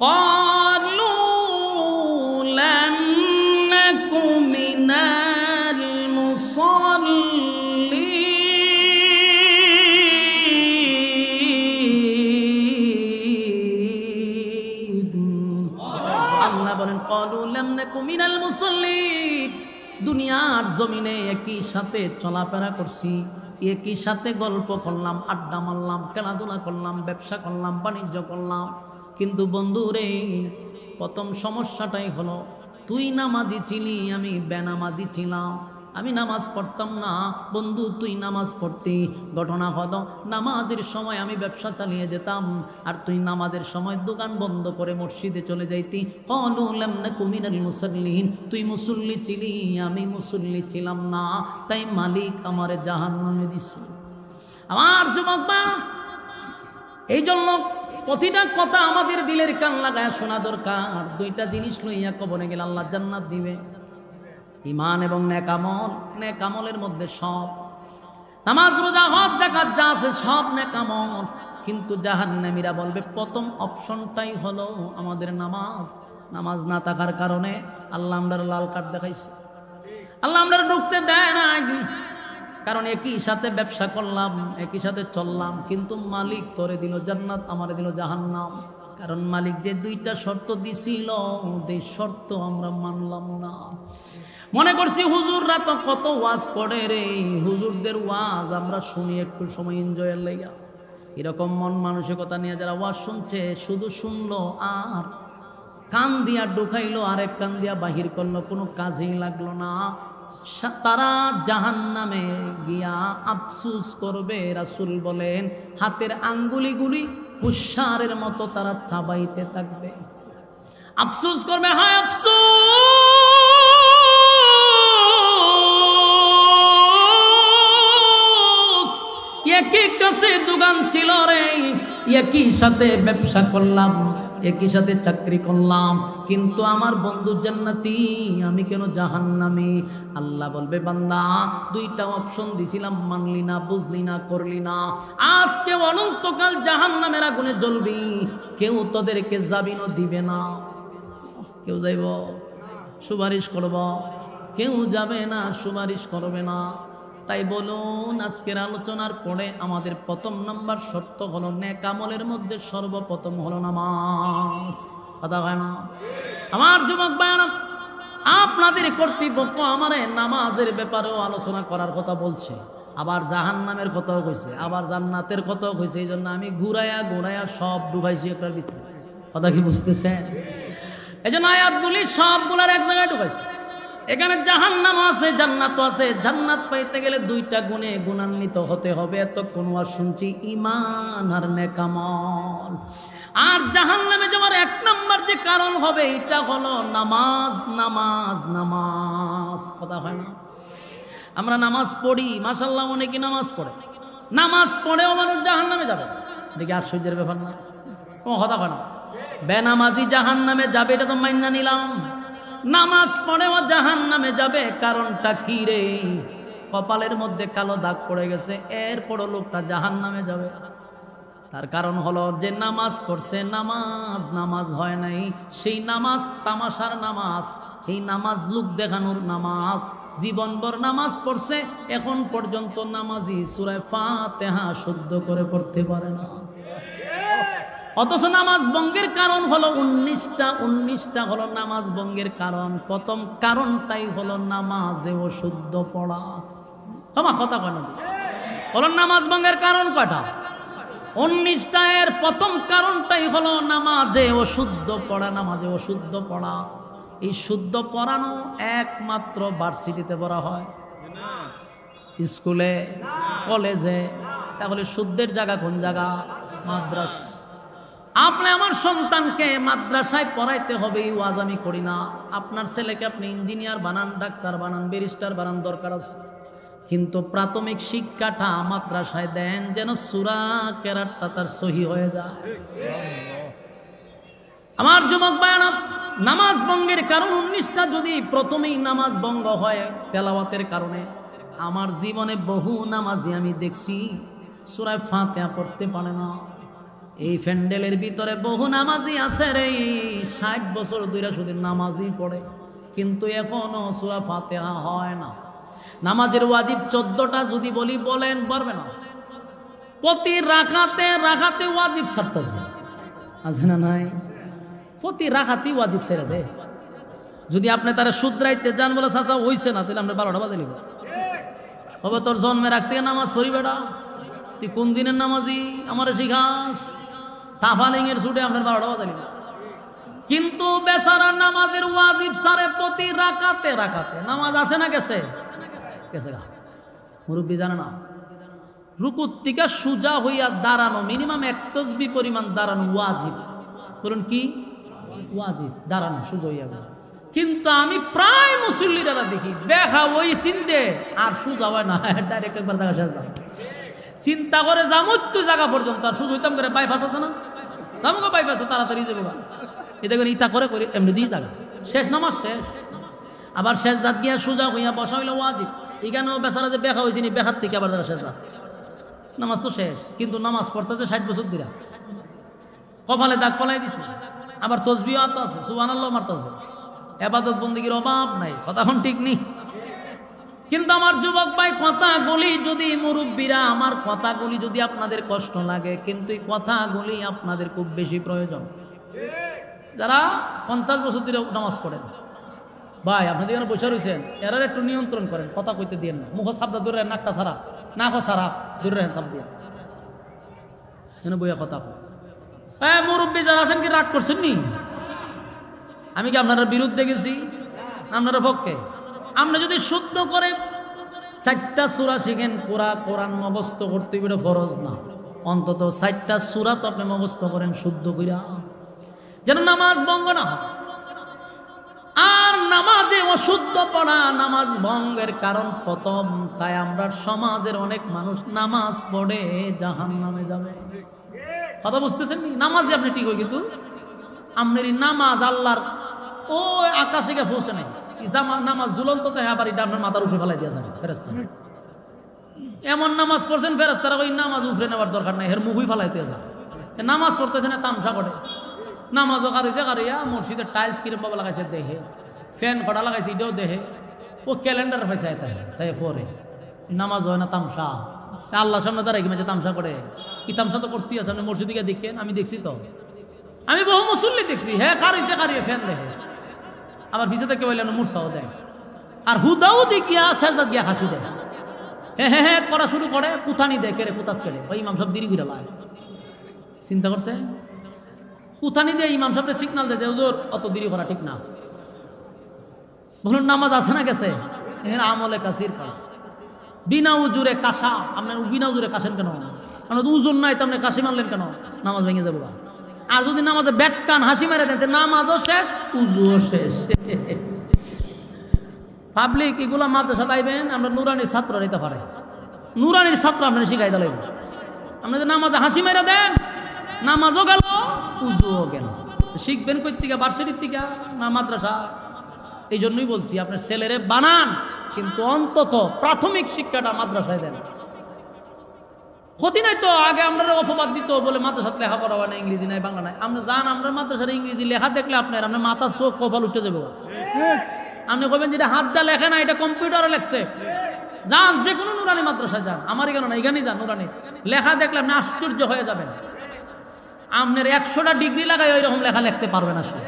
قالوا لم نك من المصلين আল্লাহ বলেন قالوا لم نك من المصلين দুনিয়ার জমিনে একই সাথে চলাফেরা করছি, একই সাথে গল্প করলাম, আড্ডা মারলাম, খেলাধুলা করলাম, ব্যবসা করলাম, বাণিজ্য করলাম, কিন্তু বন্ধু রে প্রথম সমস্যাটাই হলো তুই নামাজি ছিলি, আমি বেনামাজি ছিলাম। আমি নামাজ পড়তাম না, বন্ধু তুই নামাজ পড়তি। ঘটনা হলো নামাজের সময় আমি ব্যবসা চালিয়ে যেতাম, আর তুই নামাজের সময় দোকান বন্ধ করে মসজিদে চলে যাইতি। ক্বালু লাম নাকু মিনাল মুসাল্লিন, তুই মুসল্লি ছিলি, আমি মুসল্লি ছিলাম না, তাই মালিক আমারে জাহান্নামে দিছে। আমার যুবক ভাই, এই জন্য প্রতিটা কথা আমাদের দিলের কান লাগায় শোনা দরকার। দুইটা জিনিস লইয়া কবরে গেলে আল্লাহ জান্নাত দিবে, ঈমান এবং নেক আমল। নেক আমলের মধ্যে সব, নামাজ রোজা হজ যাকাত যা আছে সব নেক আমল, কিন্তু জাহান্নামীরা বলবে প্রথম অপশনটাই হলো আমাদের নামাজ। নামাজ না থাকার কারণে আল্লাহ আমরা লাল কার্ড দেখাইছে, আল্লাহ আমরা ঢুকতে দেয় না। কারণ একই সাথে ব্যবসা করলাম, একই সাথে চললাম, কিন্তু মালিক তোরে দিল জান্নাত, আমারে দিল জাহান্নাম। কারণ মালিক যে দুইটা শর্ত দিছিল, সেই শর্ত আমরা মানলাম না। মনে করছি হুজুররা তো কত ওয়াজ করে রে, হুজুরদের ওয়াজ আমরা শুনি একটু সময় এনজয়ের লাইগা। এরকম মন মানসিকতা নিয়ে যারা ওয়াজ শুনছে, শুধু শুনলো আর কান দিয়া ঢুকাইলো, আরেক কান দিয়া বাহির করলো, কোনো কাজেই লাগলো না, তারা জাহান্নামে গিয়া আফসুস করবে। রাসূল বলেন হাতের আঙ্গুলিগুলি কুশারের মতো তারা চাবাইতে থাকবে, আফসুস করবে, হায় আফসোস, একই কাছে দোকান ছিল রে, একই সাথে ব্যবসা করলাম, একই সাথে চাকরি করলাম, কিন্তু আমার বন্ধু জান্নাতি, আমি কেন জাহান্নামী? আল্লাহ বলবে বান্দা দুইটা অপশন দিছিলাম, মানলি না, বুঝলি না, করলি না, আজকে অনন্তকাল জাহান্নামের আগুনে জ্বলবি। কেউ তোদেরকে জামিনও দিবে না, কেউ যাইব সুপারিশ করব, কেউ যাবে না, সুপারিশ করবে না। তাই বলুন আজকের আলোচনার পরে আমাদের প্রথম নাম্বার শর্ত হলো নেক আমলের মধ্যে সর্বপ্রথম হলো নামাজ। কথা হয় না? আমার যুবক ভাইরা, আপনাদের কর্তৃপক্ষ আমারে নামাজের ব্যাপারেও আলোচনা করার কথা বলছে, আবার জাহান্নামের কথাও কইছে, আবার জান্নাতের কথাও কইছে। এই জন্য আমি ঘুরাইয়া ঘুরাইয়া সব ডুবাইছি একটার ভিতরে। কথা কি বুঝতেছেন? এই জন্য আয়াতগুলি সবগুলার এক জায়গায় ঢুকাইছে। এখানে জাহান্নাম আছে, জান্নাত আছে। জান্নাত পাইতে গেলে দুইটা গুণে গুণান্বিত হতে হবে। এতক্ষণ ওয়াজ শুনছি ঈমান আর নেক আমল। আর জাহান্নামে যাওয়ার এক নাম্বার যে কারণ হবে এটা হলো নামাজ, নামাজ, নামাজ। কথা হয় না? আমরা নামাজ পড়ি, মাশাআল্লাহ, অনেকে নামাজ পড়ে, নামাজ পড়েও মানুষ জাহান্নামে যাবে। দেখি আশ্চর্যের ব্যাপার না? ও কথা হয় না? বেনামাজি জাহান্নামে যাবে, এটা তো মাইনা নিলাম। নামাজ পড়েও জাহান্নামে যাবে, কারণটা কি রে? কপালের মধ্যে কালো দাগ পড়ে গেছে, এরপরও লোকটা জাহান্নামে যাবে। তার কারণ হলো যে নামাজ পড়ছে, নামাজ নামাজ হয় নাই। সেই নামাজ তামাশার নামাজ, এই নামাজ লোক দেখানোর নামাজ। জীবনভর নামাজ পড়ছে, এখন পর্যন্ত নামাজি সূরা ফাতিহা শুদ্ধ করে পড়তে পারে না। অথচ নামাজ ভঙ্গের কারণ হলো 19টা হলো নামাজ ভঙ্গের কারণ। প্রথম কারণটাই হলো নামাজে অশুদ্ধ পড়া। তোমার কথা কেন হলো নামাজ ভঙ্গের কারণ কয়টা? 19টা। এর প্রথম কারণটাই হলো নামাজে অশুদ্ধ পড়া। নামাজে অশুদ্ধ পড়া, এই শুদ্ধ পড়ানো একমাত্র ভার্সিটিতে পড়া হয়, স্কুলে, কলেজে। তাহলে শুদ্ধের জায়গা কোন জায়গা? মাদ্রাসা। আপনি আমার সন্তানকে মাদ্রাসায় পড়াইতে হবে, এই ওয়াজ আমি করি না। আপনার ছেলেকে আপনি ইঞ্জিনিয়ার বানান, ডাক্তার বানান, ব্যারিস্টার বানান, দরকার আছে, কিন্তু প্রাথমিক শিক্ষাটা মাদ্রাসায় দেন, যেন সূরা কেরাতটা তার সহি হয়ে যায়। আমার যুবক ভাইরা, নামাজ ভঙ্গের কারণ 19টা। যদি প্রথমেই নামাজ ভঙ্গ হয় তেলাওয়াতের কারণে, আমার জীবনে বহু নামাজি আমি দেখছি সূরা ফাতিহা পড়তে পারে না। এই প্যান্ডেলের ভিতরে বহু নামাজি আছে রে, 60 বছর ধরে শুধু নামাজি পড়ে, কিন্তু এখনো সূরা ফাতিহা হয় না। নামাজের ওয়াজিব 14টা যদি বলি বলেন পারবে না। প্রতি রাকাতে ওয়াজিব ছাড়তেছে, আছে না নাই? প্রতি রাকাতেই ওয়াজিব ছেড়ে দে। যদি আপনি তারা শুধরাইতে যান বলে চাচা হইছে না, তাহলে আপনি 12টা বাজে নিব। হবে তোর জন্মের রাখ থেকে নামাজ পড়ি বেটা, তুই কোন দিনের নামাজি আমার শিখাস? তাফালিংয়ের ছুটে আপনার 12টা বাজে নিব। কিন্তু বেচারা নামাজের ওয়াজিব সারে প্রতি রাকাতে নামাজ আছে না গেছে গা। মুরব্বী জানে না, রুকুর থেকে সুজা হইয়া দাঁড়ানো মিনিমাম 1 তাসবিহ পরিমাণ দাঁড়ানো ওয়াজিব। বলুন কি ওয়াজিব? দাঁড়ানো সুজা হইয়া। কিন্তু আমি প্রায় মুসল্লিরা দেখি দেখা ওই চিনতে আর সুজা হয় না, ডাইরেক্ট একবার দেখা শেষ দাম চিন্তা করে যামতো জায়গা পর্যন্ত আর সুজ হইতাম করে বাইপাস আছে না, যাবো বাইপাসে তাড়াতাড়ি যাবো গা। এটা করে ইতা করে এমনি দিয়ে জায়গা শেষ, নামাজ শেষ। আবার শেষ দাঁত গিয়া সুজা হইয়া বসা হইলে ওয়াজিব। এখানেও বেচারা যে বেখা হয়েছিনি, বেখার থেকে আবার দেখা শেষ দাঁত, নামাজ তো শেষ। কিন্তু নামাজ পড়তেছে 60 বছর দিরা, কপালে দাগ পলাই দিছে। আবার তসবিহ আছে, সুবহানাল্লাহ মারতেছে, ইবাদত বন্দেগীর অভাব নাই, কথা এখন ঠিক নেই। কিন্তু আমার যুবক ভাই কথাগুলি যদি মুরব্বীরা, আমার কথাগুলি যদি আপনাদের কষ্ট লাগে, কিন্তু এই কথাগুলি আপনাদের খুব বেশি প্রয়োজন। যারা 50 বছর ধরে নামাজ পড়েন ভাই, আপনাদের এখানে বসে রয়েছেন, এরা একটু নিয়ন্ত্রণ করেন, কথা কইতে দিয়েন না। মুখ সাবদা দূরে, নাকটা ছাড়া, নাক ছাড়া দূরে রেখেন, সাপ দিয়া এখানে বইয়া কথা কয়। মুরব্বী যারা আছেন কি রাগ করছেন নি? আমি কি আপনারা বিরুদ্ধে গেছি? আপনারা পক্ষে? আপনি যদি শুদ্ধ করে 4টা সূরা শিখেন, পুরা কোরআন মুখস্থ করতে এটা ফরজ না, অন্তত 4টা সূরা তো আপনি মুখস্থ করেন শুদ্ধ কইরা, যেন নামাজ ভঙ্গ না হয়। আর নামাজে অশুদ্ধ পড়া নামাজ ভঙ্গের কারণ প্রথম। তাই আমরা সমাজের অনেক মানুষ নামাজ পড়ে জাহান্নামে যাবে। কথা বুঝতেছেন নি? নামাজে আপনি ঠিক হয়, কিন্তু আপনার নামাজ আল্লাহর ও আকাশে গিয়ে পৌঁছে নাই। নামাজ ঝুলন্ত তো হ্যাঁ, আবার এটা আপনার মাথার উপরে ফেলাই দিয়া যাবে ফেরেশতা। এমন নামাজ পড়ছেন ফেরেশতারা ওই নামাজ উপরে নেওয়ার দরকার নাই, এর মুখই ফেলাইতে যা। নামাজ পড়তেছে না, তামসা করে। নামাজও কারুছে কারিয়া, মসজিদের টাইলস কিরম বাবা লাগাইছে দেখে, ফ্যান কটা লাগাইছে এটাও দেখে, ও ক্যালেন্ডার হয়েছে চাই পরে। নামাজ হয় না, তামসা। আল্লাহর সামনে দাঁড়াই কি মাঝে তামসা করে? কি তামসা তো করতেই আছে, আপনি মসজিদে গিয়ে দেখেন, আমি দেখছি তো, আমি বহু মুসল্লি দেখছি। হ্যাঁ কারিছে কারিয়ে ফ্যান দেখে, আবার পিছে থেকে বললেন মুরসাও দেয়, আর হুদাও দেখিয়া শেষদাত গিয়া হাসি দেয়। হ্যাঁ হ্যাঁ হ্যাঁ করা শুরু করে, কুথানি দেয়, কেড়ে কুতাস কেড়ে। ওই ইমাম সব দিরি ঘুরে লায়, চিন্তা করছে কুথানি দিয়ে ইমাম সাহেবের সিগনাল দেয় যে হুজুর অত দেরি করা ঠিক না। বলুন নামাজ আছে না গেছে? এখানে আমলে কাসির করা বিনা উজুরে কাশা। আপনার বিনা উজুরে কাশেন কেন? আপনার উজুর নাই তো আপনি কাশি মারলেন কেন? নামাজ ভেঙে যাবো। আর যদি নামাজে ব্যাট কান হাসি মেরে দেন, নামাজও শেষ, উজুও শেষ। পাবলিক এগুলা মাদ্রাসা আইবেন, আমরা নুরানির ছাত্র নিতে পারে, নুরানির ছাত্র আপনার শিখাই দিলেন। আপনি যদি নামাজে হাসি মেরে দেন, নামাজও গেল, উজুও গেল। শিখবেন কই থেকে? ভার্সিটির থেকে না মাদ্রাসা? এই জন্যই বলছি আপনার ছেলেরে বানান, কিন্তু অন্তত প্রাথমিক শিক্ষাটা মাদ্রাসায় দেন। ক্ষতি নাই তো। আগে আমরা অপবাদ দিত বলে মাদ্রাসাতে লেখাপড়া হয় না, ইংরেজি নাই, বাংলা নাই। আমরা জান, আমরা মাদ্রাসার ইংরেজি লেখা দেখলে আপনার মাথা চোখ কপাল উঠে যাবে। আপনি কবেন যেটা হাত দা লেখে না, এটা কম্পিউটারে লেখছে। যান যে কোনো নুরানি মাদ্রাসায় যান, আমার এখানে না, এখানেই যান। নুরানি লেখা দেখলে আপনি আশ্চর্য হয়ে যাবেন। আপনার 100টা ডিগ্রি লাগাই ওইরকম লেখা লিখতে পারবে না সে।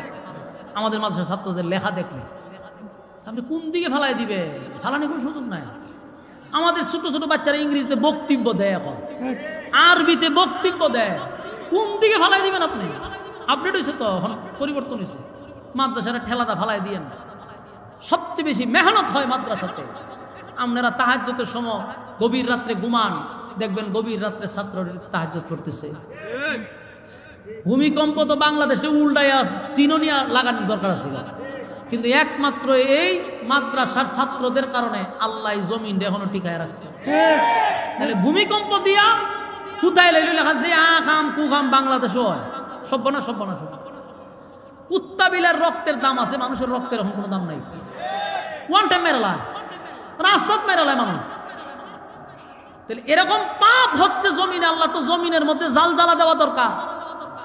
আমাদের মাদ্রাসার ছাত্রদের লেখা দেখলে আপনি কোন দিকে ফেলাই দিবে? ফালানি কোনো সুযোগ নাই। আমাদের ছোট ছোট বাচ্চারা ইংরেজিতে বক্তব্য দেয়, এখন আরবিতে বক্তব্য দেয়, কোন দিকে ফালাই দিবেন আপনি? আপডেট হয়েছে তো, এখন পরিবর্তন হয়েছে। মাদ্রাসারা ঠেলাটা ফালাই দিয়েন। সবচেয়ে বেশি মেহনত হয় মাদ্রাসাতে। আপনারা তাহাজ্জুদের সময় গভীর রাত্রে ঘুমান, দেখবেন গভীর রাত্রে ছাত্ররা তাহাজ্জুদ করতেছে। ভূমিকম্প তো বাংলাদেশে উল্টাইয়া সিনোনিয়া লাগানোর দরকার ছিল, কিন্তু একমাত্র এই মাদ্রাসার ছাত্রদের কারণে আল্লাহ জমিন এখনো টিকায় রাখছে। তাহলে ভূমিকম্প দিয়া কোথায় লাইল লেখা যে খাম কুখাম বাংলাদেশও হয়। সব্যনা সব্যনা সব কুত্তা বিলার রক্তের দাম আছে, মানুষের রক্তের এখন কোনো দাম নাই। ওয়ান টাইম মেরালায়, রাস্তাত মেরালায় মানুষ। তাহলে এরকম পাপ হচ্ছে জমিনে। আল্লাহ তো জমিনের মধ্যে জাল জ্বালা দেওয়া দরকার।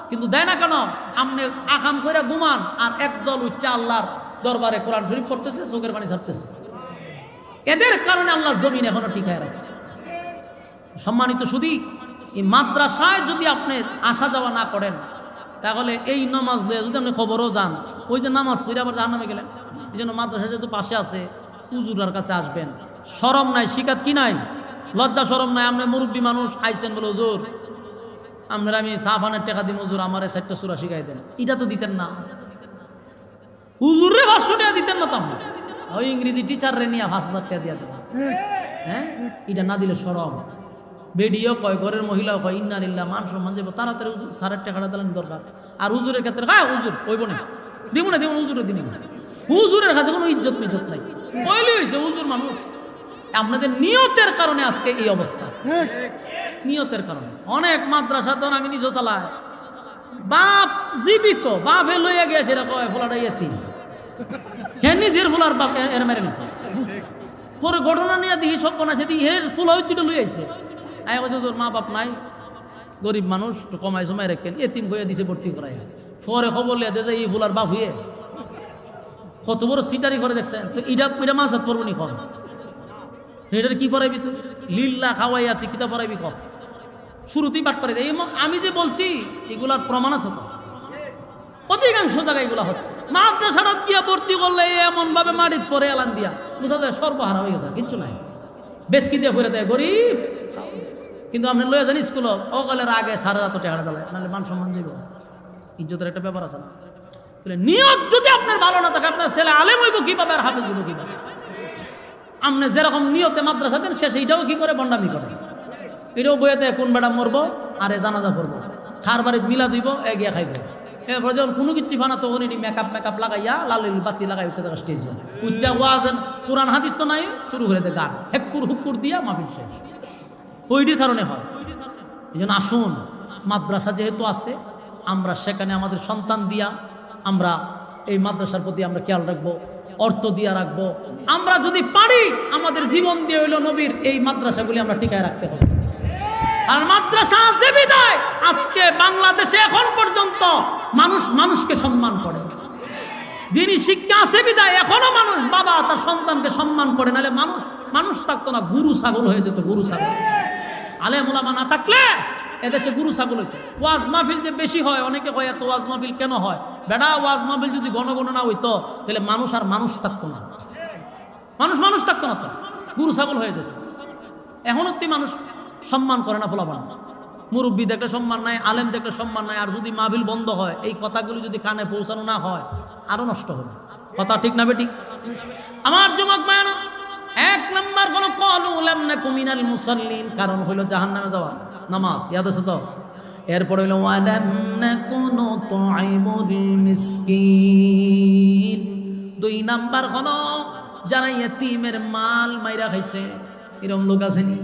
কিন্তু দেয় না কেন? আপনি আকাম করে ঘুমান আর একদল উচ্চা আল্লাহর দরবারে কোরআন শরীফ পড়তেছে, চোখের পানি ছাড়তেছে। এদের কারণে আল্লাহ জমিন এখনো টিকায় রাখছে। সম্মানিত শুধু এই মাদ্রাসায় যদি আপনি আসা যাওয়া না করেন, তাহলে এই নামাজ লয়ে যদি আপনি খবরও যান, ওই যে নামাজ ফিরে আবার জাহান্নামে গেলেন। এই জন্য মাদ্রাসা যেহেতু পাশে আছে, হুজুরার কাছে আসবেন। শরম নাই, শিকাত কি নাই, লজ্জা শরম নাই। আপনি মুরব্বী মানুষ আইছেন বলে হুজুর আপনার আমি সাহাফানের টাকা দিন, হুজুর আমার 4টা সূরা শিখাই দেন, এটা তো দিতেন না। হুজুরে 500 টাকা দিতেন না, তো আপনি ওই ইংরেজি টিচারে নিয়ে 5000 টাকা দিয়ে দেবেন। হ্যাঁ, এটা না দিলে শরম। বেডিও কয়, ঘরের মহিলাও কয়, ইন্না লিল্লাহ, মান সম্মান যাবো। তাড়াতাড়ি হুজুর 4.5 টাকাটা দিলেন দরকার। আর হুজুরের ক্ষেত্রে হুজুর কইব না, দিব না, হুজুরে দিব না। হুজুরের কাছে কোনো ইজ্জত মিজ্জত নাই, কইলে হয়েছে হুজুর মানুষ। আপনাদের নিয়তের কারণে আজকে এই অবস্থা, নিয়তের কারণে। অনেক মাদ্রাসা তো আমি নিজেও চালাই, বাপ জীবিত, বাপে লইয়া গিয়ে সেটা কয় ফোলাটা ইয়েতিম, হ্যাঁ নিজের ফুলার বাপ এর মেরে নিছে। পরে ঘটনা নিয়ে দিই সব আছে, এর ফুল হয়তো লই আইছে। আয় বলছে তোর মা বাপ নাই, গরিব মানুষ, তো কমাই সময় রেখেন, এতিম হইয়া দিছে ভর্তি করাই। পরে খবর লিয়া দিয়ে এই ফুলার বাপ হইয়ে কত বড় সিটারি করে দেখছেন। তো এটা মাছ পড়বো নি কম, এটার কি পড়াইবি তুই? লিল্লা খাওয়াইয়া তুই কিতা পড়াইবি কম? শুরুতেই বাট পারে। আমি যে বলছি এগুলার প্রমাণ আছে তো, অধিকাংশ জায়গায় এগুলো হচ্ছে। মাদ্রাসাটা গিয়া ভর্তি করলে এমন ভাবে মাটির পরে এলান দিয়া বুঝা যায় সর্বহারা হয়ে গেছে, কিচ্ছু নাই, বেশকি দিয়ে ফিরে দেয় গরিব। কিন্তু আপনি লয়ে যান স্কুল অকালের আগে 7,500 টাকা দেয়, নাহলে মান সম্মান যাইব, ইজ্জতের একটা ব্যাপার আছে না। তাহলে নিয়ত যদি আপনার ভালো না থাকে, আপনার ছেলে আলেম হইব কিভাবে আর হাফেজ হইব কিভাবে? আপনি যেরকম নিয়তে মাদ্রাসা দেন, শেষে এটাও কি করে বন্ডামি করে। এটাও বইয়াতে কোন বেড়া মরবো, আরে জানাজা করবো, খার বাড়িতে মিলা দিব, এগিয়ে খাইব। এরপর যখন কোনো কিছু ফানা, তখন এটি মেকআপ লাগাইয়া লাল বাতি লাগাই উঠতে থাকা স্টেজে উঠতে ওয়াজেন, কোরআন হাদিস তো নাই, শুরু করে দেয় গান, হেক্কুর হুক্কুর দিয়া মাহফিল শেষ। ওইটির কারণে হয়। এই জন্য আসুন, মাদ্রাসা যেহেতু আছে, আমরা সেখানে আমাদের সন্তান দিয়া আমরা এই মাদ্রাসার প্রতি আমরা খেয়াল রাখবো, অর্থ দিয়া রাখবো। আমরা যদি পারি আমাদের জীবন দিয়ে হইল নবীর এই মাদ্রাসাগুলি আমরা টিকায় রাখতে হবে। আর মাদ্রাসা যে বিদায় আজকে বাংলাদেশে এখন পর্যন্ত মানুষ মানুষকে সম্মান করে, দিনী শিক্ষা আছে বিদায় এখনো মানুষ বাবা তার সন্তানকে সম্মান করে, নাহলে মানুষ মানুষ থাকতো না, গরু ছাগল হয়ে যেত। গরু ছাগল আলেম ওলামা না থাকলে এদেশে গরু ছাগল হইতো। ওয়াজ মাহফিল যে বেশি হয়, অনেকে কয় এত ওয়াজ মাহফিল কেন হয়? বেড়া, ওয়াজ মাহফিল যদি ঘন ঘন না হইতো তাহলে মানুষ আর মানুষ থাকতো না, মানুষ থাকতো না, তো গরু ছাগল হয়ে যেত। এখনো তুই মানুষ সম্মান করে না, ফলাফল মুরব্বী দেখলে সম্মান নাই, আলেম দেখলে সম্মান নাই। আর যদি মাহফিল বন্ধ হয়, এই কথাগুলো যদি কানে পৌঁছানো না হয়, আরো নষ্ট হবে। কথা ঠিক না বেটি? আমার যুবক মায়েরা, 1 নম্বর কোন ক্বালু লাম নাকু মিনাল মুসাল্লিন, কারণ হইল জাহান্নামে যাওয়া, নামাজ ইয়াদ আছে তো। এরপর হইল ওয়া লাম নাকু নুতঈমুল মিসকিন। 2 নাম্বার হলো যারা ইতিমের মাল মাইরা খাইছে, এরকম লোক আসেনি?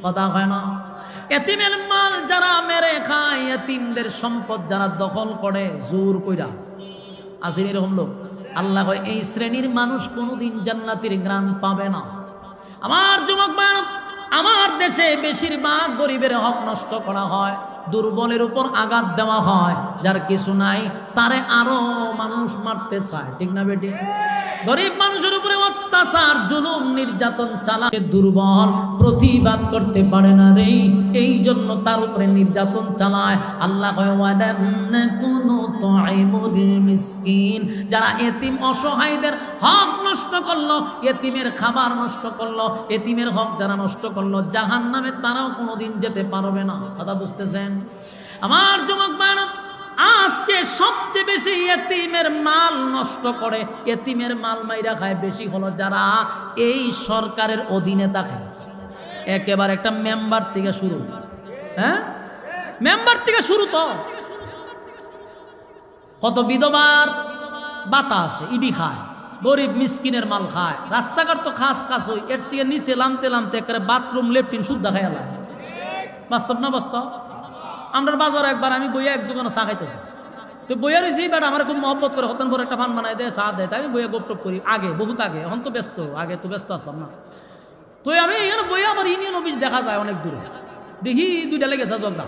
কথা হয় না? এতিমের মাল যারা মেরে খায়, এতিমদের সম্পদ যারা দখল করে জোর কইরা, আসেন এরকম লোক? আল্লাহ কয় এই শ্রেণীর মানুষ কোনোদিন জান্নাতের ঘ্রাণ পাবে না। আমার যুবক ভাইরা, আমার দেশে বেশিরভাগ গরিবের হক নষ্ট করা হয়, দুর্বলের উপর আঘাত দেওয়া হয়, যার কিছু নাই তারে আরো মানুষ মারতে চায়, ঠিক না বেটি? গরিব মানুষের উপরে অত্যাচার, জুলুম, নির্যাতন চালায়, দুর্বল প্রতিবাদ করতে পারে না রে, এই জন্য তার উপরে নির্যাতন চালায়। আল্লাহ কয় ওয়াদাম নাকুনু তুঈমুল মিসকিন, যারা এতিম অসহায়দের হক নষ্ট করলো, এতিমের খাবার নষ্ট করলো, এতিমের হক যারা নষ্ট করলো, জাহান্নামে তারাও কোনোদিন যেতে পারবে না। কথা বুঝতেছেন? আমার যুবক ভাইরা, আজকে সবচেয়ে বেশি এতিমের মাল নষ্ট করে, এতিমের মাল মাইরা খায় বেশি হলো যারা এই সরকারের অধীনে থাকে। একেবারে একটা মেম্বার থেকে শুরু, হ্যাঁ মেম্বার থেকে শুরু। তো কত বিধবার বাতাস ইডি খায়, গরিব মিসকিনের মাল খায়, রাস্তাঘাট তো খাস খাস হই, এর থেকে নিচে লামতে লামতে একেবারে বাথরুম লেফটিন শুদ্ধা খাই আলায়। বাস্তব না বাস্তব? আমরা বাজার একবার আমি বইয়া এক দোকানে চা খাইতেছি, তো বইয়া রয়েছি, বাট আমার খুব মহব্বত করে, হতন করে একটা ফান বানাই দেয়, চা দেয়, তাই আমি বইয়া গোপটপ করি। আগে বহুত আগে, এখন তো ব্যস্ত, আগে তো ব্যস্ত আসলাম না। তো আমি এখানে বইয়া আমার ইউনিয়ন অফিস দেখা যায় অনেক দূরে, দেখি 2টা লেগেছে জগদা,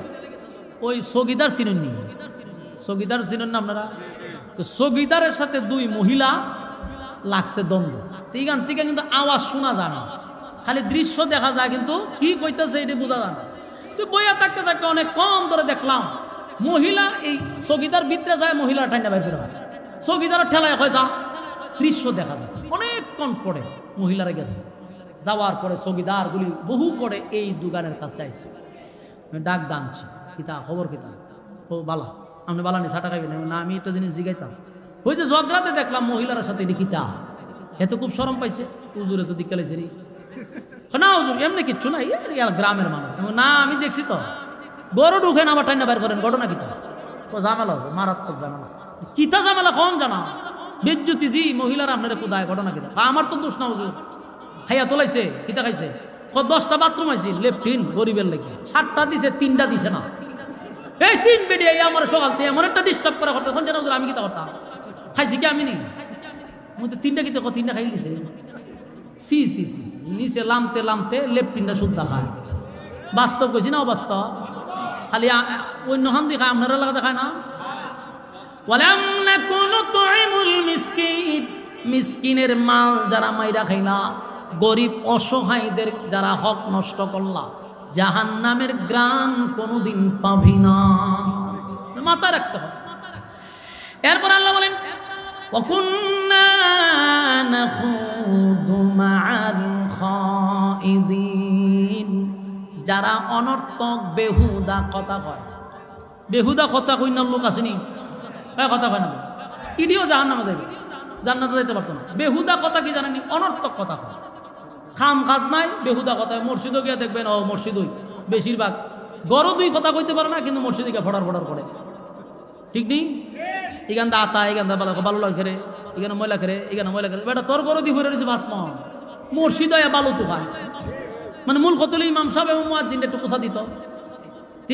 ওই চৌকিদার চিনেননি, চৌকিদার চিনেন না আপনারা? তো চৌকিদারের সাথে দুই মহিলা লাগছে দ্বন্দ্ব। এইখান থেকে কিন্তু আওয়াজ শোনা যায় না, খালি দৃশ্য দেখা যায়, কিন্তু কি কইতেছে এটা বোঝা যায় না। তো বইয়া থাকতে থাকতে অনেক কম ধরে দেখলাম মহিলা এই চৌকিদার ভিতরে যায়, মহিলা ঠান্ডা বাইর করে হয়, চৌকিদার ঠেলায় হয়ে যা, দৃশ্য দেখা যায়। অনেকক্ষণ পরে মহিলারা গেছে, যাওয়ার পরে চৌকিদারগুলি বহু পরে এই দোকানের কাছে আইছে, ডাক দানছে, কিতা খবর কিতা? ও বালা, আপনি বালা নেই, ছাটা খাইবেন না? আমি একটা জিনিস জিগাইতাম, ওই যে ঝগড়াতে দেখলাম মহিলার সাথে এটি কিতা, এত খুব শরম পাইছে, হুজুরে তো দিকালাইছে রে। না হুজুর এমনি কিচ্ছু না, গ্রামের মানুষ। না আমি দেখছি তো, গরু ঢুকেন আবার টাইনা বের করেন, ঘটনা কিতা? ও ঝামেলা হবে, মারাত্মক ঝামেলা। কিতা ঝামেলা কম জানা? বেজ্জুতি জি, মহিলারা আপনারা কোথায়, ঘটনা কিতা? আমার তো দোষ না হুজুর, খাইয়া তোলাইছে, কিতা খাইছে? 10টা বাথরুম আছে, লেফটিন গরিবের লেগে, 7টা দিছে, 3টা দিছে না। এই 3 বেডিয়ে আমার সকাল থেকে এমন একটা ডিস্টার্ব করা করতে, এখন জানা আমি কিতা করতাম? খাইছি কি আমি নি? 3টা কিতা 3টা খাই দিছে। সি সি সি নিচে লামতে লামতে লেফটিনটা শুদ্ধা খায়। বাস্তব কইছি না অবাস্তব? খালি অন্য হান দিয়ে খায়, আপনারা লাগা দেখায় না? ওয়ালাম নাকুনু তুইমুল মিসকিন, মিসকিনের মাল যারা মাইরা খাইলা, গরিব অসহায়দের যারা হক নষ্ট করলা, জাহান্নামের গ্রাণ কোনোদিন পাবি না, মাথায় রাখতে হবে। এরপর আল্লাহ বলেন ওয়াকুন্না নাখুদু মাআল খাইদিন, যারা অনর্থক বেহুদা কথা কয়। বেহুদা কথা কই না লোক আসেনি, কথা কয় না, ইডিও জাহান্নামে যাবে, জান্নাতে যাইতে পারতো না। বেহুদা কথা কি জানেনি? অনর্থক কথা কয়, খাম কাজ নাই, বেহুদা কথা। মসজিদও গিয়ে দেখবেন, ও মসজিদই বেশিরভাগ গড় দুই কথা কইতে পারে না, কিন্তু মসজিদে গিয়ে ফটার ফটার করে, ঠিক নেই? এখানটা আতা, এখানটা বালু লাগে রে, এখানে ময়লা খেরে, এখানে ময়লা খেরে, বেটা তোর গরো দিয়ে ভরে রয়েছে ভাসমা, মসজিদ বালু তো খায়। মানে মূল ক্ষতি ইমাম সাহেব এবং মুয়াজ্জিন একটু পোষা দিত।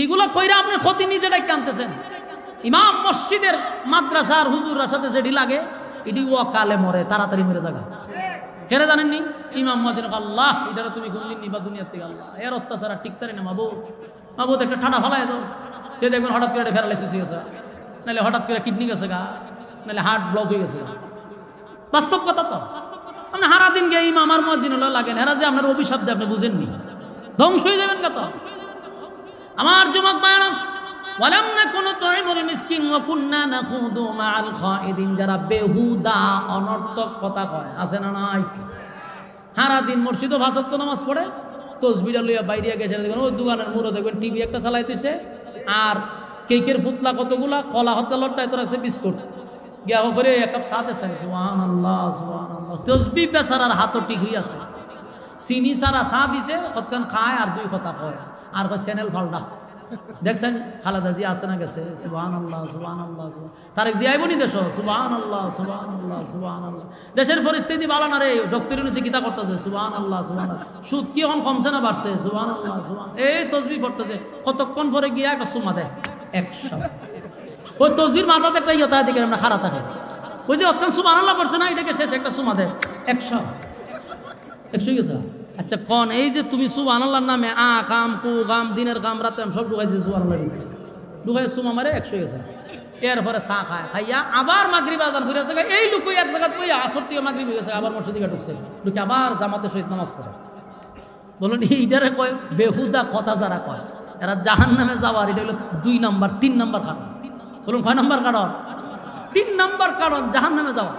এইগুলো কইরা আপনার ক্ষতি নিজেটাই কানতেছেন। ইমাম মসজিদের মাদ্রাসার হুজুরের সাথে যেটি লাগে, এটি ও কালে মরে, তাড়াতাড়ি মরে জায়গা। ফেরে জানেননি? ইমাম মুয়াজ্জিন আল্লাহ, এটা তুমি কোন দিন নিবা দুনিয়ার থেকে, আল্লাহ এর অত্যাচার আর টিকতারি না মাবুদ, মাবুদ একটা ঠাডা ফালাই দাও। তো দেখবেন হঠাৎ করে প্যারালাইসিস হয়ে গেছে, নাহলে হঠাৎ করে কিডনি গেছে গা, নাহলে হার্ট ব্লক হয়ে গেছে। বাস্তব কথা তো। আপনি হারা দিন গিয়ে ইমাম আর মুয়াজ্জিন হলো লাগেন, এরা যে আপনার অভিশাপ যে আপনি বুঝেননি, ধ্বংস হয়ে যাবেন কত। আমার যুবক ভাইরা, ওয়ালাম নাকুনু তুইমুল মিসকিন ওয়া কুন্না নাখুদু মাআল খাইদিন, যারা বেহুদা অনর্থক কথা কয়, আছে না নাই? সারা দিন মসজিদও 5 ওয়াক্ত নামাজ পড়ে, তসবিহটা লইয়া বাইরে গেছে, দেখবেন ওই দোকানের মুড়ো দেখবেন টিভি একটা চালাইতেছে, আর কেকের ফুতলা কতগুলা, কলা হতে লট্টায় তো রাখছে বিস্কুট, গিয়া করে 1 কাপ চা দিছে, সুবহানাল্লাহ সুবহানাল্লাহ। তসবিহ বেচারার হাতও ঠিক হয়ে আছে, চিনি ছাড়া চা দিছে, কতক্ষণ খায় আর 2 কথা কয়, আর কয় চ্যানেল ফাল্টা। দেখছেন খালেদা জি আছে না গেছে, সুবহানাল্লাহ সুবহানাল্লাহ। তারেক জি আইবনি দেশ, সুবহানাল্লাহ সুবহানাল্লাহ সুবহানাল্লাহ। দেশের পরিস্থিতি ভালো না রে, ডক্টর ইউনুসে কিতা করতেছে, সুবহানাল্লাহ সুবহানাল্লাহ। সুদ কি এখন কমছে না বাড়ছে, সুবহানাল্লাহ সুবহান। এই তসবিহ পড়তেছে, কতক্ষণ পরে গিয়া একটা সুমা দেয় 100। ওই তসবির মাথাতে একটা ইয়তা দিকে আমরা খারাপ থাকে, ওই যে অতক্ষণ সুবহানাল্লাহ পড়ছে না, এটাকে শেষ একটা সুমা দেয় 100 গেছে। আচ্ছা কন, এই যে তুমি সুবহানাল্লাহর নামে কাম কু কাম, দিনের কাম রাতে সব ঢুকাইছে সুবহানাল্লাহ ভিতরে, ঢুকাই সুমা মারে 100 গেছে। এরপরে চা খায়, খাইয়া আবার মাগরিব আজান ঘুরে আছে, এই লুকুই এক জায়গায় কই আসর থেকে মাগরিব হয়ে গেছে, আবার মসজিদে ঢুকছে, ঢুকে আবার জামাতের সহিত নামাজ পড়ে। বলুন এইটারে কয় বেহুদা কথা যারা কয়, এরা জাহান্নামে যাওয়ার এটা হলো 2 নাম্বার 3 নাম্বার কারণ। বলুন কয় নাম্বার কারণ? 3 নাম্বার কারণ জাহান্নামে যাওয়া।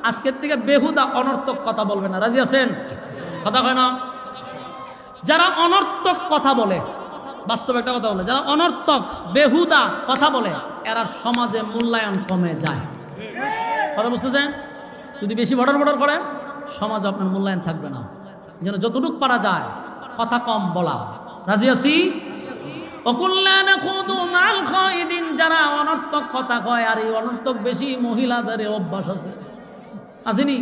আজকের থেকে বেহুদা অনর্থক কথা বলবে না, রাজি আছেন? কথা কয় না? যারা অনর্থক কথা বলে, বাস্তব একটা কথা বলে, যারা অনর্থক বেহুদা কথা বলে, এরা সমাজে মূল্যায়ন কমে যায়। কথা বুঝতেছেন? যদি বেশি বড় বড় করে, সমাজে আপনার মূল্যায়ন থাকবে না। এই জন্য যতটুকু পারা যায় কথা কম বলা। রাজি আছি? ওয়াকুল্লা নাখুদু মাআল খাইদিন, যারা অনর্থক কথা কয়, আর এই অনর্থক বেশি মহিলাদের অভ্যাস আছে, আসেনি?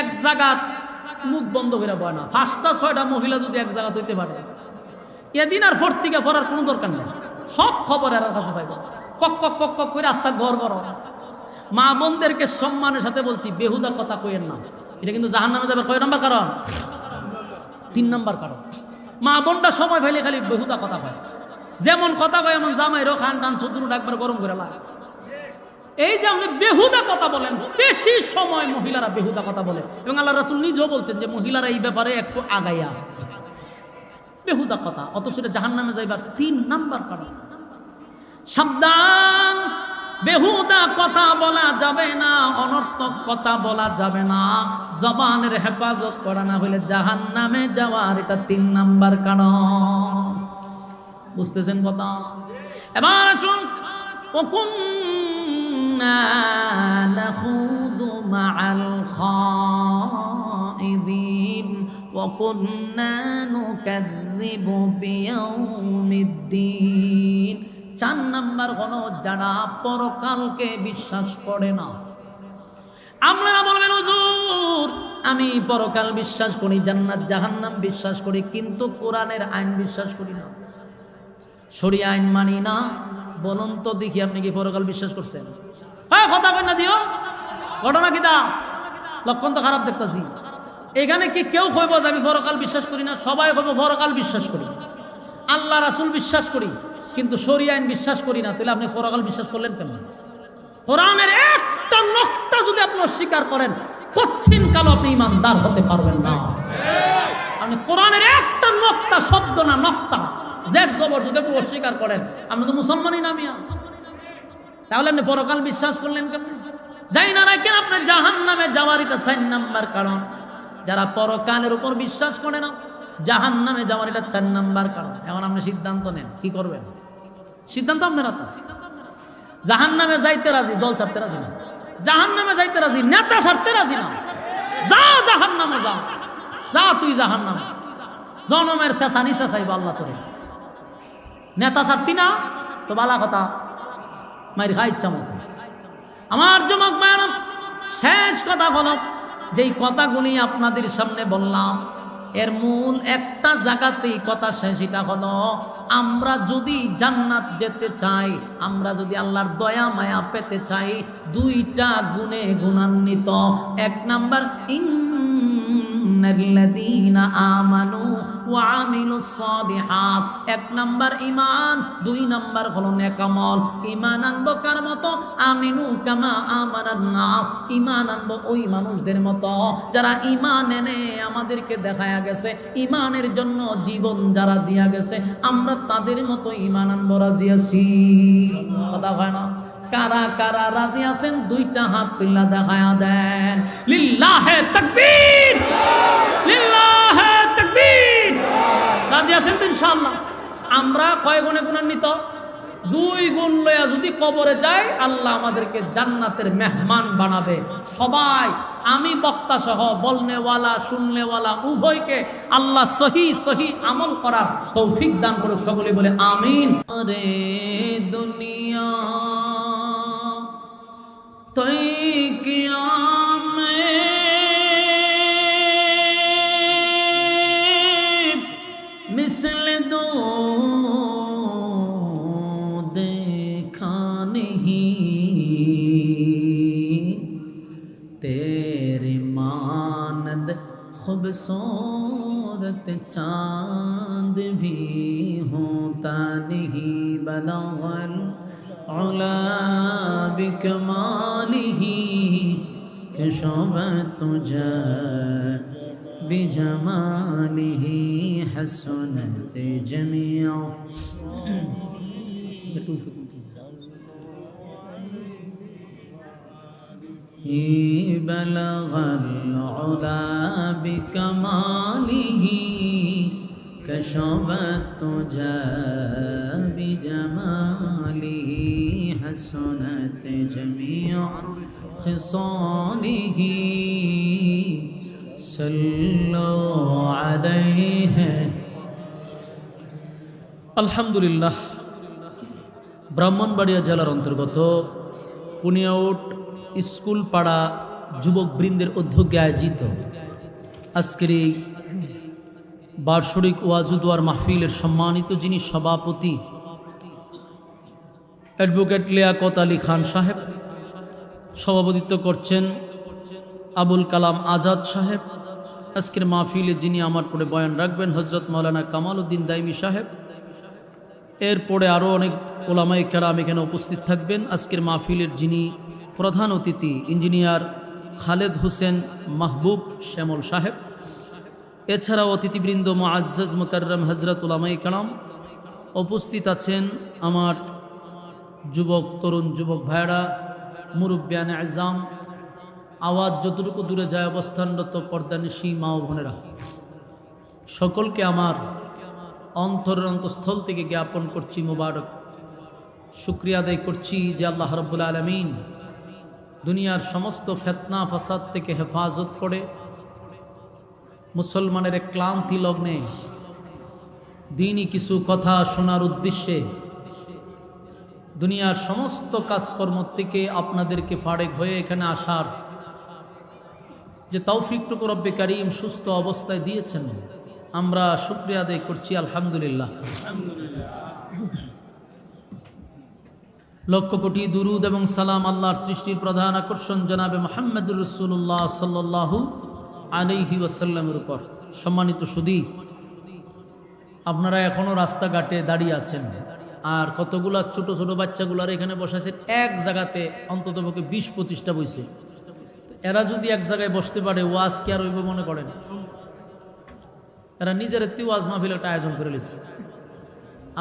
এক জায়গা মুখ বন্ধ করে বয় না, 5টা 6টা মহিলা যদি এক জায়গা হইতে পারে, এদিন আর ফর্তিকা পড়ার কোনো দরকার নেই, সব খবর এর কাছে পাইব। কক কক কক কক করে রাস্তা ঘর ঘর। মা বোনদেরকে সম্মানের সাথে বলছি, বেহুদা কথা কইেন না, এটা কিন্তু জাহান্নামে যাবে। কয় নাম্বার কারণ? 3 নাম্বার কারণ। মা বোনটা সময় পাইলে খালি বেহুদা কথা কয়, যেমন কথা কয় এমন জামাইরও খান টান শুধু একবার গরম করে লাগে। এই যে আপনি বেহুদা কথা বলেন, বেশি সময় মহিলারা বেহুদা কথা বলে, এবং আল্লাহ রাসূল নিজেও বলছেন যে মহিলারা এই ব্যাপারে একটু আগাইয়া, বেহুদা কথা, অথচ এটা জাহান্নামে যাইবার 3 নাম্বার কারণ। সাবধান, বেহুদা কথা বলা যাবে না, অনর্থক কথা বলা যাবে না, জবানের হেফাজত করা না হলে জাহান্নামে যাওয়ার এটা 3 নাম্বার কারণ। বুঝতেছেন কথা? এবার আসুন, وَكُنَّا نَخُوضُ مَعَ الْخَائِضِينَ وَكُنَّا نُكَذِّبُ بِيَوْمِ الدِّينِ। 4 নাম্বার হলো যারা পরকালকে বিশ্বাস করে না। আপনারা বলবেন হুজুর আমি পরকাল বিশ্বাস করি, জান্নাত জাহান্নাম বিশ্বাস করি, কিন্তু কোরআনের আইন বিশ্বাস করি না, শরীয়ত আইন মানি না। বলুন তো দেখি আপনি কি পরকাল বিশ্বাস করছেন? হ্যাঁ, কথা কই না দিও, ঘটনা কি তা? লক্ষণ তো খারাপ দেখতেছি। এখানে কি কেউ কইব যে আমি পরকাল বিশ্বাস করি না? সবাই কইব পরকাল বিশ্বাস করি, আল্লাহ রাসূল বিশ্বাস করি, কিন্তু শরীয়ত আইন বিশ্বাস করি না। তাহলে আপনি পরকাল বিশ্বাস করলেন কেন? কোরআনের একটা নকতা যদি আপনি অস্বীকার করেন, কচ্ছিন কালো আপনি ইমানদার হতে পারবেন না। আপনি কোরআনের একটা নকতা, শব্দ না নকতা, জের জবর যদি আপনি অস্বীকার করেন, আপনি তো মুসলমানই না মিয়া। তাহলে আপনি পরকাল বিশ্বাস করলেন কেন? যাই না রাখেন আপনি জাহান্নামে যাওয়ার এটা 4 নাম্বার কারণ। যারা পরকালের উপর বিশ্বাস করে না, জাহান্নামে যাওয়ার এটা 4 নাম্বার কারণ। এখন আপনি সিদ্ধান্ত নেন কি করবেন। সিদ্ধান্ত আপনারা তো জাহান্নামে যাইতে রাজি, দল ছাড়তে রাজি না, জাহান্নামে যাইতে রাজি, নেতা ছাড়তে রাজি না। যা জাহান্নামে যা, যা তুই জাহান্নামে, জনমের শেষানি শেষাইব আল্লাহ তোরে। নেতা ছাড়তি না তো বালা কথা, মাইর খাই ইচ্ছা মতো। আমার যুবক ভাইরা, শেষ কথা হলো, যেই কথাগুলি আপনাদের সামনে বললাম এর মূল একটা জায়গাতেই কথা শেষ। এটা হলো, আমরা যদি জান্নাত যেতে চাই, আমরা যদি আল্লাহর দয়া মায়া পেতে চাই, 2টা গুণে গুণান্বিত। 1 নাম্বার, ইন্নাল্লাযীনা আমানু ওয়া আমিলুস সালিহাত। 1 নাম্বার ঈমান, 2 নাম্বার হলো নেক আমল। ঈমান আনবো কার মতো? আমিনু কামা আমানান নাস। ঈমান আনবো ওই মানুষদের মতো যারা ঈমান এনে আমাদেরকে দেখায়া গেছে, ঈমানের জন্য জীবন যারা দিয়া গেছে, আমরা তাদের মতো ঈমান আনবো। রাজি আছি? কথা হয় না? কারা কারা রাজি আছেন? 2টা হাত তুল্লা দেখায়া দেন। লিল্লাহে তাকবীর, লিল্লাহে তাকবীর। রাজি আছেন তো ইনশাআল্লাহ? আমরা কয় গুণে গুণান্বিত? 2 গুণ লয়া যদি কবরে যাই, আল্লাহ আমাদেরকে জান্নাতের মেহমান বানাবে। সবাই, আমি বক্তা সহ, বলনেওয়ালা শুননেওয়ালা উভয়কে আল্লাহ সহি সহি আমল করার তৌফিক দান করুক। সকলে বলে আমিন। আরে দুনিয়া তুই কিয়ামে मिसल दो देखा नहीं, तेरे मानद खूबसूरत चांद भी होता नहीं, बलगल उला बिकमालिही कशबत तुझे बिजमालिही हसनत जमीअ। बलगल उला बिकमालिही कशबत तुझे बिजमालिही हसनत जमीअ खिसालिही सल्लु अलैहि। আলহামদুলিল্লাহ, ব্রাহ্মণবাড়িয়া জেলার অন্তর্গত পুনিয়াউট স্কুল পাড়া যুবকবৃন্দের উদ্যোগে আয়োজিত আজকের এই বার্ষিক ওয়াজুদুয়ার মাহফিলের সম্মানিত যিনি সভাপতি অ্যাডভোকেট লিয়াকত আলী খান সাহেব, সভাপতিত্ব করছেন আবুল কালাম আজাদ সাহেব। আজকের মাহফিলে যিনি আমার পরে বয়ান রাখবেন হজরত মাওলানা কামাল উদ্দিন দাইমি সাহেব। এরপরে আরও অনেক ওলামায়ে কেরাম এখানে উপস্থিত থাকবেন। আজকের মাহফিলের যিনি প্রধান অতিথি ইঞ্জিনিয়ার খালেদ হোসেন মাহবুব শ্যামল সাহেব, এছাড়াও অতিথিবৃন্দ মুআজ্জাজ মুকাররম হযরত উলামায়ে কেরাম, উপস্থিত আছেন আমার তরুণ যুবক ভাইরা, মুরব্বিয়ানে আযম, আওয়াজ যতটুকু দূরে যায় অবস্থানরত পর্দানিশী মা ও বোনেরা, সকলকে আমার অন্তরের অন্তঃস্থল থেকে জ্ঞাপন করছি মোবারক শুকরিয়া আদায় করছি যে আল্লাহ রাব্বুল আলামিন দুনিয়ার সমস্ত ফিতনা ফাসাদ থেকে হেফাজত করে মুসলমানের এক ক্লান্তি লগ্নে দ্বীনি কিছু কথা শোনার উদ্দেশ্যে দুনিয়ার সমস্ত কাজকর্ম থেকে আপনাদেরকে ফারেক হয়ে এখানে আসার যে তৌফিকটুকু রব্বে কারীম সুস্থ অবস্থায় দিয়েছেন, আমরা শুকরিয়া আদায় করছি আলহামদুলিল্লাহ। লক্ষ কোটি দুরুদ এবং সালাম আল্লাহর সৃষ্টির প্রধান আকর্ষণ জনাবে মুহাম্মদুর রাসূলুল্লাহ সাল্লাল্লাহু আলাইহি ওয়াসাল্লামের উপর। সম্মানিত সুধী, আপনারা এখনও রাস্তাঘাটে দাঁড়িয়ে আছেন, আর কতগুলা ছোট ছোট বাচ্চাগুলার এখানে বসাছেন এক জায়গাতে, অন্ততপক্ষে 20-25টা বইছে। এরা যদি এক জায়গায় বসতে পারে, ওয়াজ কি আর হইব মনে করেন? এরা নিজের ওয়াজ মাহফিল একটা আয়োজন করে নিছে।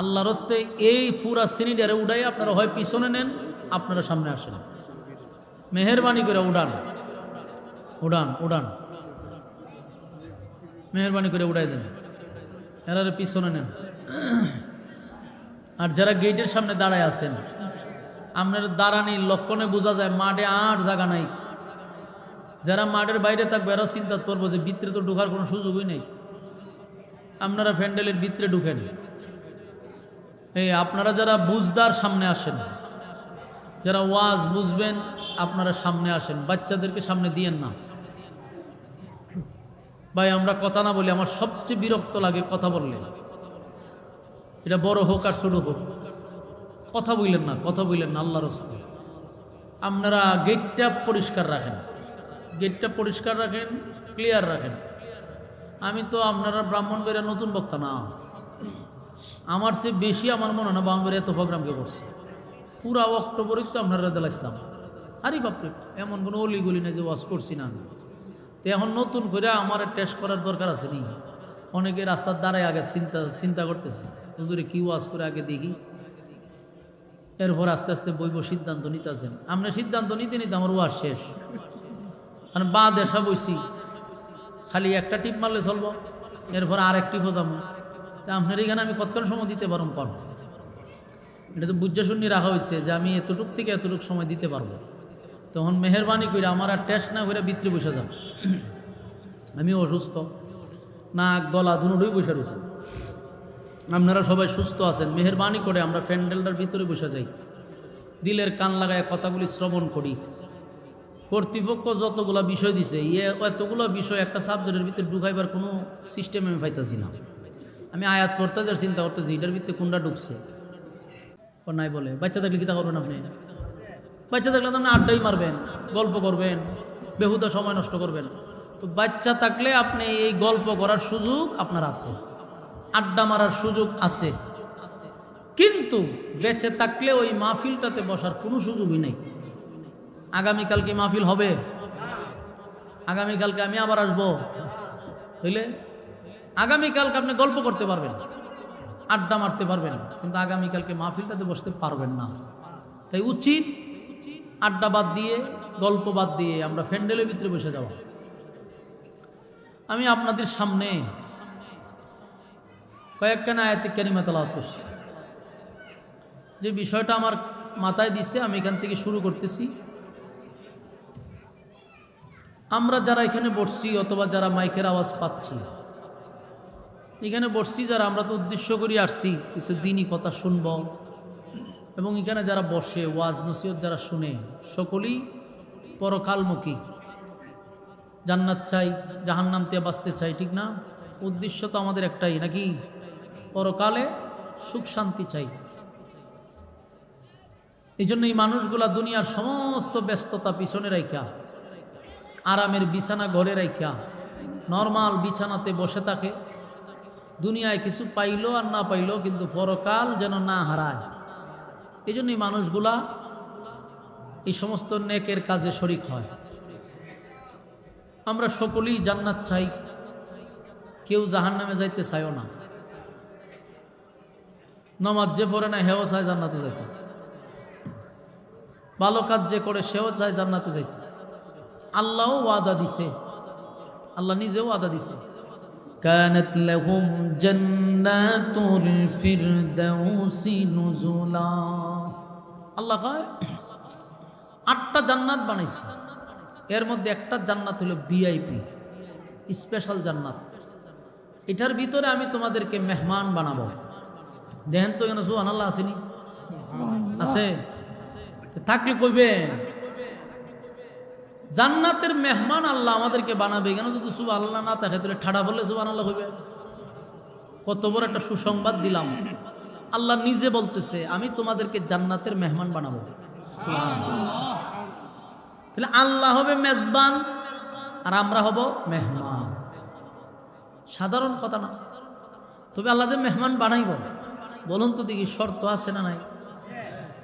আল্লাহর হস্তে এই পুরা সিনিডারে উঠাই আপনারা হয় পিছনে নেন, আপনারা সামনে আসেন, মেহেরবানি করে উড়ান উড়ান উড়ান, মেহেরবানি করে উড়াই দেন, এরা পিছনে নেন। আর যারা গেটের সামনে দাঁড়ায় আছেন, আপনার দাঁড়ানির লক্ষণে বোঝা যায় মাঠে আর জায়গা নাই। যারা মাঠের বাইরে থাকবে এরা চিন্তা করবো যে ভিতরে তো ঢোকার কোনো সুযোগই নেই, আপনারা প্যান্ডেলের ভিতরে ঢুকেন। এই আপনারা যারা বুঝদার সামনে আসেন, যারা ওয়াজ বুঝবেন আপনারা সামনে আসেন, বাচ্চাদেরকে সামনে দিয়েন না। ভাই আমরা কথা না বলি, আমার সবচেয়ে বিরক্ত লাগে কথা বললে, এটা বড় হোক আর ছোট হোক, কথা বললেন না, কথা বললেন না আল্লাহর রাস্তায়। আপনারা গেটটা পরিষ্কার রাখেন, গেটটা পরিষ্কার রাখেন, ক্লিয়ার রাখেন। আমি তো আপনারা ব্রাহ্মণবাড়িয়া নতুন বক্তা না, আমার চেয়ে বেশি আমার মনে হয় না ব্রাহ্মণবাড়িয়া এত প্রোগ্রামকে করছে। পুরা অক্টোবরই তো আপনারা দিলাম। আরে বাপরে, এমন কোনো অলিগলি নেই যে ওয়াজ করছি না আমি। তো এখন নতুন করে আমার টেস্ট করার দরকার আছে নি? অনেকে রাস্তার দ্বারাই আগে চিন্তা করতেছে, হুজুরে কি ওয়াজ করে আগে দেখি, এরপর আস্তে আস্তে বইব সিদ্ধান্ত নিতেছেন। আমরা সিদ্ধান্ত নিতে নিতে আমার ওয়াজ শেষ, মানে বা দেশা বইছি, খালি একটা টিপ মারলে চলবো, এরপর আর এক টিপও যাবো। তা আপনার এখানে আমি কতক্ষণ সময় দিতে পারব? এটা তো বুঝে শুনি রাখা হয়েছে যে আমি এতটুক থেকে এতটুক সময় দিতে পারবো। তখন মেহরবানি করে আমার আর টেস্ট না করে ভিতরে বসে যান। আমি অসুস্থ, নাক গলা দুটোই বসে রয়েছে, আপনারা সবাই সুস্থ আছেন, মেহরবানি করে আমরা প্যান্ডেলটার ভিতরে বসে যাই, দিলের কান লাগায় কথাগুলি শ্রবণ করি। কর্তৃপক্ষ যতগুলো বিষয় দিছে, এতগুলো বিষয় একটা সাবজেক্টের ভিতরে ঢুকাইবার কোনো সিস্টেম আমি পাইতেছি না। আমি আয়াত পড়তে যার চিন্তা করতেছি এটার ভিতরে কোনটা ঢুকছে নাই বলে। বাচ্চা থাকলে কী তা করবেন আপনি? বাচ্চা থাকলে তো আপনি আড্ডাই মারবেন, গল্প করবেন, বেহুদা সময় নষ্ট করবেন। তো বাচ্চা থাকলে আপনি এই গল্প করার সুযোগ আপনার আছে, আড্ডা মারার সুযোগ আছে, কিন্তু বেঁচে থাকলে ওই মাহফিলটাতে বসার কোনো সুযোগই নেই। আগামীকালকে মাহফিল হবে, আগামীকালকে আমি আবার আসবো, তাইলে আগামীকালকে আপনি গল্প করতে পারবেন, আড্ডা মারতে পারবেন, কিন্তু আগামীকালকে মাহফিলটাতে বসতে পারবেন না। তাই উচিত আড্ডা বাদ দিয়ে, গল্প বাদ দিয়ে আমরা প্যান্ডেলের ভিতরে বসে যাব। আমি আপনাদের সামনে কয়েকখানা আয়াতে কারিমা তেলাওয়াত করছি। যে বিষয়টা আমার মাথায় দিচ্ছে আমি এখান থেকে শুরু করতেছি। আমরা যারা এখানে বসছি অথবা যারা মাইকের আওয়াজ পাচ্ছি, এখানে বসছি যারা, আমরা তো উদ্দেশ্য করে আসছি কিছু দিনই কথা শুনব, এবং এখানে যারা বসে ওয়াজ নসিহত যারা শুনে সকলেই পরকালমুখী, জান্নাত চাই, জাহান্নাম থেকে বাঁচতে চাই, ঠিক না? উদ্দেশ্য তো আমাদের একটাই নাকি? পরকালে সুখ শান্তি চাই। এই জন্য এই মানুষগুলা দুনিয়ার সমস্ত ব্যস্ততা পিছনে রাইখা, আরামের বিছানা ঘরে রাইখা নরমাল বিছানাতে বসে থাকে। দুনিয়ায় কিছু পাইলো আর না পাইলো, কিন্তু পরকাল যেন না হারায়। এই জন্য এই মানুষগুলা এই সমস্ত নেকের কাজে শরিক হয়। আমরা সকলেই জান্নাত চাই, কেউ জাহান্নামে যাইতে চাইও না। নামাজ যে পড়ে না হেও চায় জান্নাতে যাইতে, ভালো কাজ যে করে সেও চায় জান্নাতে যাইতে। আল্লাহও ওয়াদা দিছে, আল্লাহ নিজেও ওয়াদা দিছে, কানাত লাহুম জান্নাতুল ফিরদাউসি নুজুলা। আল্লাহ কয় 8টা জান্নাত বানাইছে, এর মধ্যে একটা জান্নাত হলো ভিআইপি, স্পেশাল জান্নাত। এটার ভিতরে আমি তোমাদেরকে মেহমান বানাবো। দেখেন তো এখানে সুবহানাল্লাহ আসেনি? আছে থাকলে কইবেন জান্নাতের মেহমান আল্লাহ আমাদেরকে বানাবে। কেন যদি সুবহানাল্লাহ না থাকে তাহলে ঠাড়া বললে সুবহানাল্লাহ কইবে। কত বড় একটা সুসংবাদ দিলাম। আল্লাহ নিজে বলতেছে আমি তোমাদেরকে জান্নাতের মেহমান বানাবো। সুবহানাল্লাহ। তাহলে আল্লাহ হবে মেজবান আর আমরা হব মেহমান। সাধারণ কথা না। তবে আল্লাহ যে মেহমান বানাইব, বলুন তো দেখি শর্ত আছে না নাই?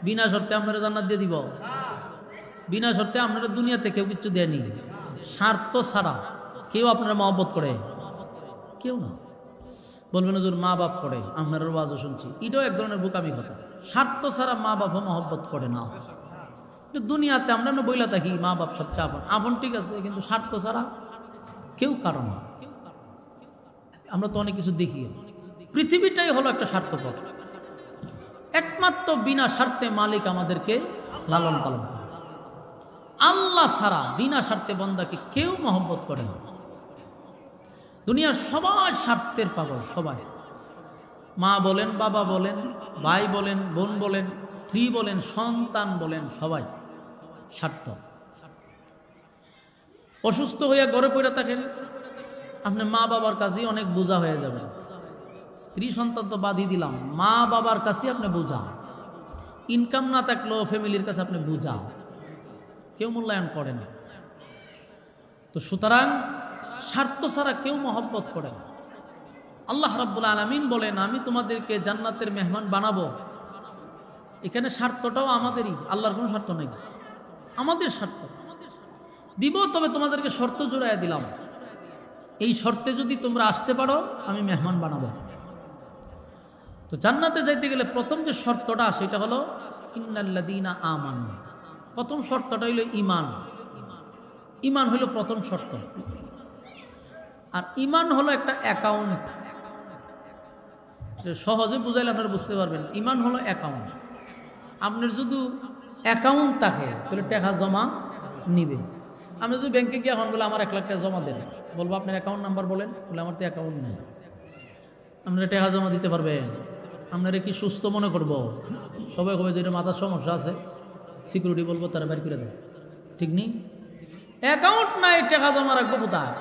বিনা শর্তে আপনারা জান্নাত দিয়ে দিব? বিনা শর্তে আপনারা দুনিয়াতে কেউ কিচ্ছু দেয়নি। স্বার্থ ছাড়া কেউ আপনারা মহব্বত করে? কেউ না। বলবেন হুজুর মা বাপ করে, আপনার ওয়াজও শুনছি, এটাও এক ধরনের বোকামি কথা। স্বার্থ ছাড়া মা বাপও মহব্বত করে না। দুনিয়াতে আমরা বইলা থাকি মা বাপ সবচেয়ে আপন। আপন ঠিক আছে, কিন্তু স্বার্থ ছাড়া কেউ কারণ না। আমরা তো অনেক কিছু দেখি, পৃথিবীটাই হলো একটা স্বার্থপর। একমাত্র বিনা স্বার্থে মালিক আমাদেরকে লালন পালন করে। আল্লাহ ছাড়া বিনা স্বার্থে বান্দাকে কেউ মহব্বত করে না। দুনিয়ার সবাই স্বার্থের পাগল, সবাই। মা বলেন, বাবা বলেন, ভাই বলেন, বোন বলেন, স্ত্রী বলেন, সন্তান বলেন, সবাই স্বার্থ। অসুস্থ হইয়া ঘরে পড়ে থাকেন, আপনি মা বাবার কাছেই অনেক বোঝা হয়ে যাবেন। স্ত্রী সন্তান তো বাদই দিলাম, মা বাবার কাছে আপনি বোঝা। ইনকাম না থাকলেও ফ্যামিলির কাছে আপনি বোঝা, কেউ মূল্যায়ন করে না। তো সুতরাং স্বার্থ ছাড়া কেউ মহব্বত করে না। আল্লাহ রাব্বুল আলামিন বলেন আমি তোমাদেরকে জান্নাতের মেহমান বানাবো। এখানে স্বার্থটাও আমাদেরই, আল্লাহর কোনো স্বার্থ নেই, আমাদের স্বার্থ দিব। তবে তোমাদেরকে শর্ত জোড়াইয়া দিলাম, এই শর্তে যদি তোমরা আসতে পারো আমি মেহমান বানাবো। তো জান্নাতে যাইতে গেলে প্রথম যে শর্তটা সেটা হলো ইন্নাল্লাযীনা আমানু। প্রথম শর্তটা হইল ঈমান। ঈমান হইল প্রথম শর্ত। আর ঈমান হলো একটা অ্যাকাউন্ট। সহজে বুঝাইলে আপনারা বুঝতে পারবেন। ঈমান হলো অ্যাকাউন্ট। আপনার যদি অ্যাকাউন্ট থাকে তাহলে টাকা জমা নিবে। আপনি যদি ব্যাংকে গিয়ে এখন বলে আমার 1 লাখ টাকা জমা দেন, বলবো আপনার অ্যাকাউন্ট নাম্বার বলেন, বলে আমার তো অ্যাকাউন্ট নেই। আপনারা টাকা জমা দিতে পারবেন? আপনারা কি সুস্থ মনে করবো? সবাই কবে যেটা মাথার সমস্যা আছে, সিকিউরিটি বলবো তারা বের করে দেয়। ঠিক নেই? অ্যাকাউন্ট নাই, টাকা জমা রাখবো কোথায়?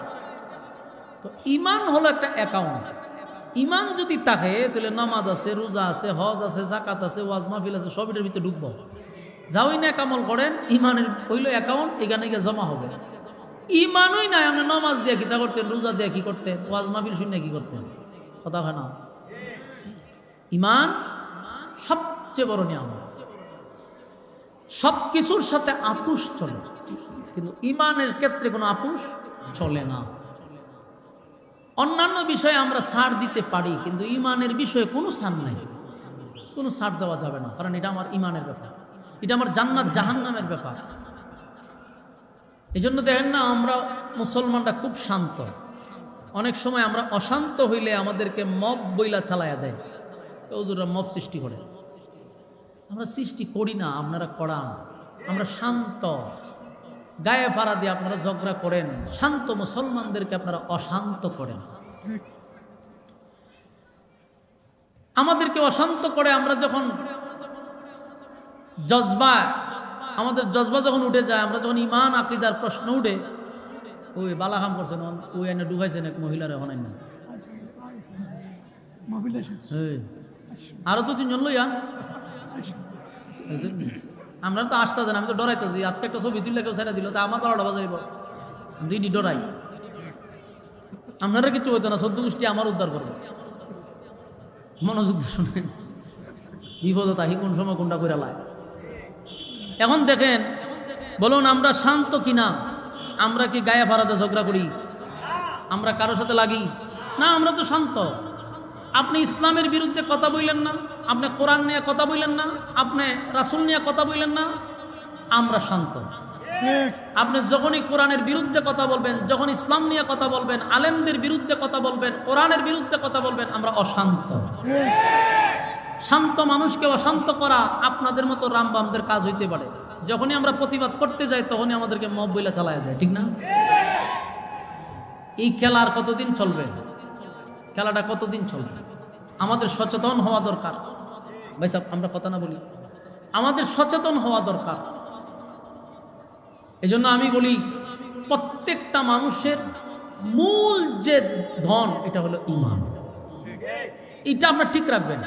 তো ঈমান হলো একটা অ্যাকাউন্ট। ঈমান যদি থাকে তাহলে নামাজ আছে, রোজা আছে, হজ আছে, যাকাত আছে, ওয়াজ মাহফিল আছে, সব এটার ভিতরে ঢুকবো। যাওই না কামল করেন, ঈমানের হইল অ্যাকাউন্ট, এখানে গিয়ে জমা হবে। ঈমানই নাই, আপনি নামাজ দিয়ে কি তা করতেন, রোজা দিয়ে কি করতেন, ওয়াজ মাহফিল শুনে কি করতেন? কথা হয় না? ঈমান সবচেয়ে বড় নিয়ামত। সব কিছুর সাথে আপুস চলে, কিন্তু ঈমানের ক্ষেত্রে কোনো আপুস চলে না। অন্যান্য বিষয়ে আমরা ছাড় দিতে পারি, কিন্তু ঈমানের বিষয়ে কোনো ছাড় নাই, কোনো ছাড় দেওয়া যাবে না। কারণ এটা আমার ঈমানের ব্যাপার, এটা আমার জান্নাত জাহান্নামের ব্যাপার। এই জন্য দেখেন না, আমরা মুসলমানরা খুব শান্ত। অনেক সময় আমরা অশান্ত হইলে আমাদেরকে মব বইলা চালায়া দেয়, হুজুররা মব সৃষ্টি করে। আমরা সৃষ্টি করি না, আপনারা করান। আমরা শান্ত, গায়ে ফাড়া দিয়ে আপনারা ঝগড়া করেন। শান্ত মুসলমানদেরকে আপনারা অশান্ত করেন। আমাদেরকে অশান্ত করে আমরা যখন জজবা, আমাদের জজবা যখন উঠে যায়, আমরা যখন ঈমান আকীদার প্রশ্ন উঠে, ওই বালাকাম করছেন, ওই এনে ডুবাইছেন এক মহিলার, এখন না আরো 2-3 জন লইয়া আমরা তো আসতে যান। আমি তো ডরাইতেছি, আজকে একটা ছবি তুললে কেউ ছেড়ে দিল, তা আমার 12টা বাজাইব, দিদি ডরাই। আপনারা কিছু হইতো না, 14 গোষ্ঠী আমার উদ্ধার করবো। মনোযোগ শুনে বিপদ তাহি কোন সময় কোনটা করে লায়। এখন দেখেন বলুন আমরা শান্ত কিনা? আমরা কি গায়ে ফারাদে ঝগড়া করি? আমরা কারোর সাথে লাগি না? আমরা তো শান্ত। আপনি ইসলামের বিরুদ্ধে কথা বললেন না, আপনি কোরআন নিয়ে কথা বললেন না, আপনি রাসূল নিয়ে কথা বললেন না, আমরা শান্ত। আপনি যখনই কোরআনের বিরুদ্ধে কথা বলবেন, যখন ইসলাম নিয়ে কথা বলবেন, আলেমদের বিরুদ্ধে কথা বলবেন, কোরআনের বিরুদ্ধে কথা বলবেন, আমরা অশান্ত। শান্ত মানুষকে অশান্ত করা আপনাদের মতো রামবামদের কাজ হইতে পারে। যখনই আমরা প্রতিবাদ করতে যাই তখনই আমাদেরকে মব বইলা চালায় দেয়, ঠিক না? এই খেলা আর কতদিন চলবে? খেলাটা কতদিন চলবে? আমাদের সচেতন হওয়া দরকার। ভাই সাহেব, আমরা কথা না বলি, আমাদের সচেতন হওয়া দরকার। এজন্য আমি বলি প্রত্যেকটা মানুষের মূল যে ধন এটা হলো ঈমান। এটা আপনার ঠিক রাখবেন।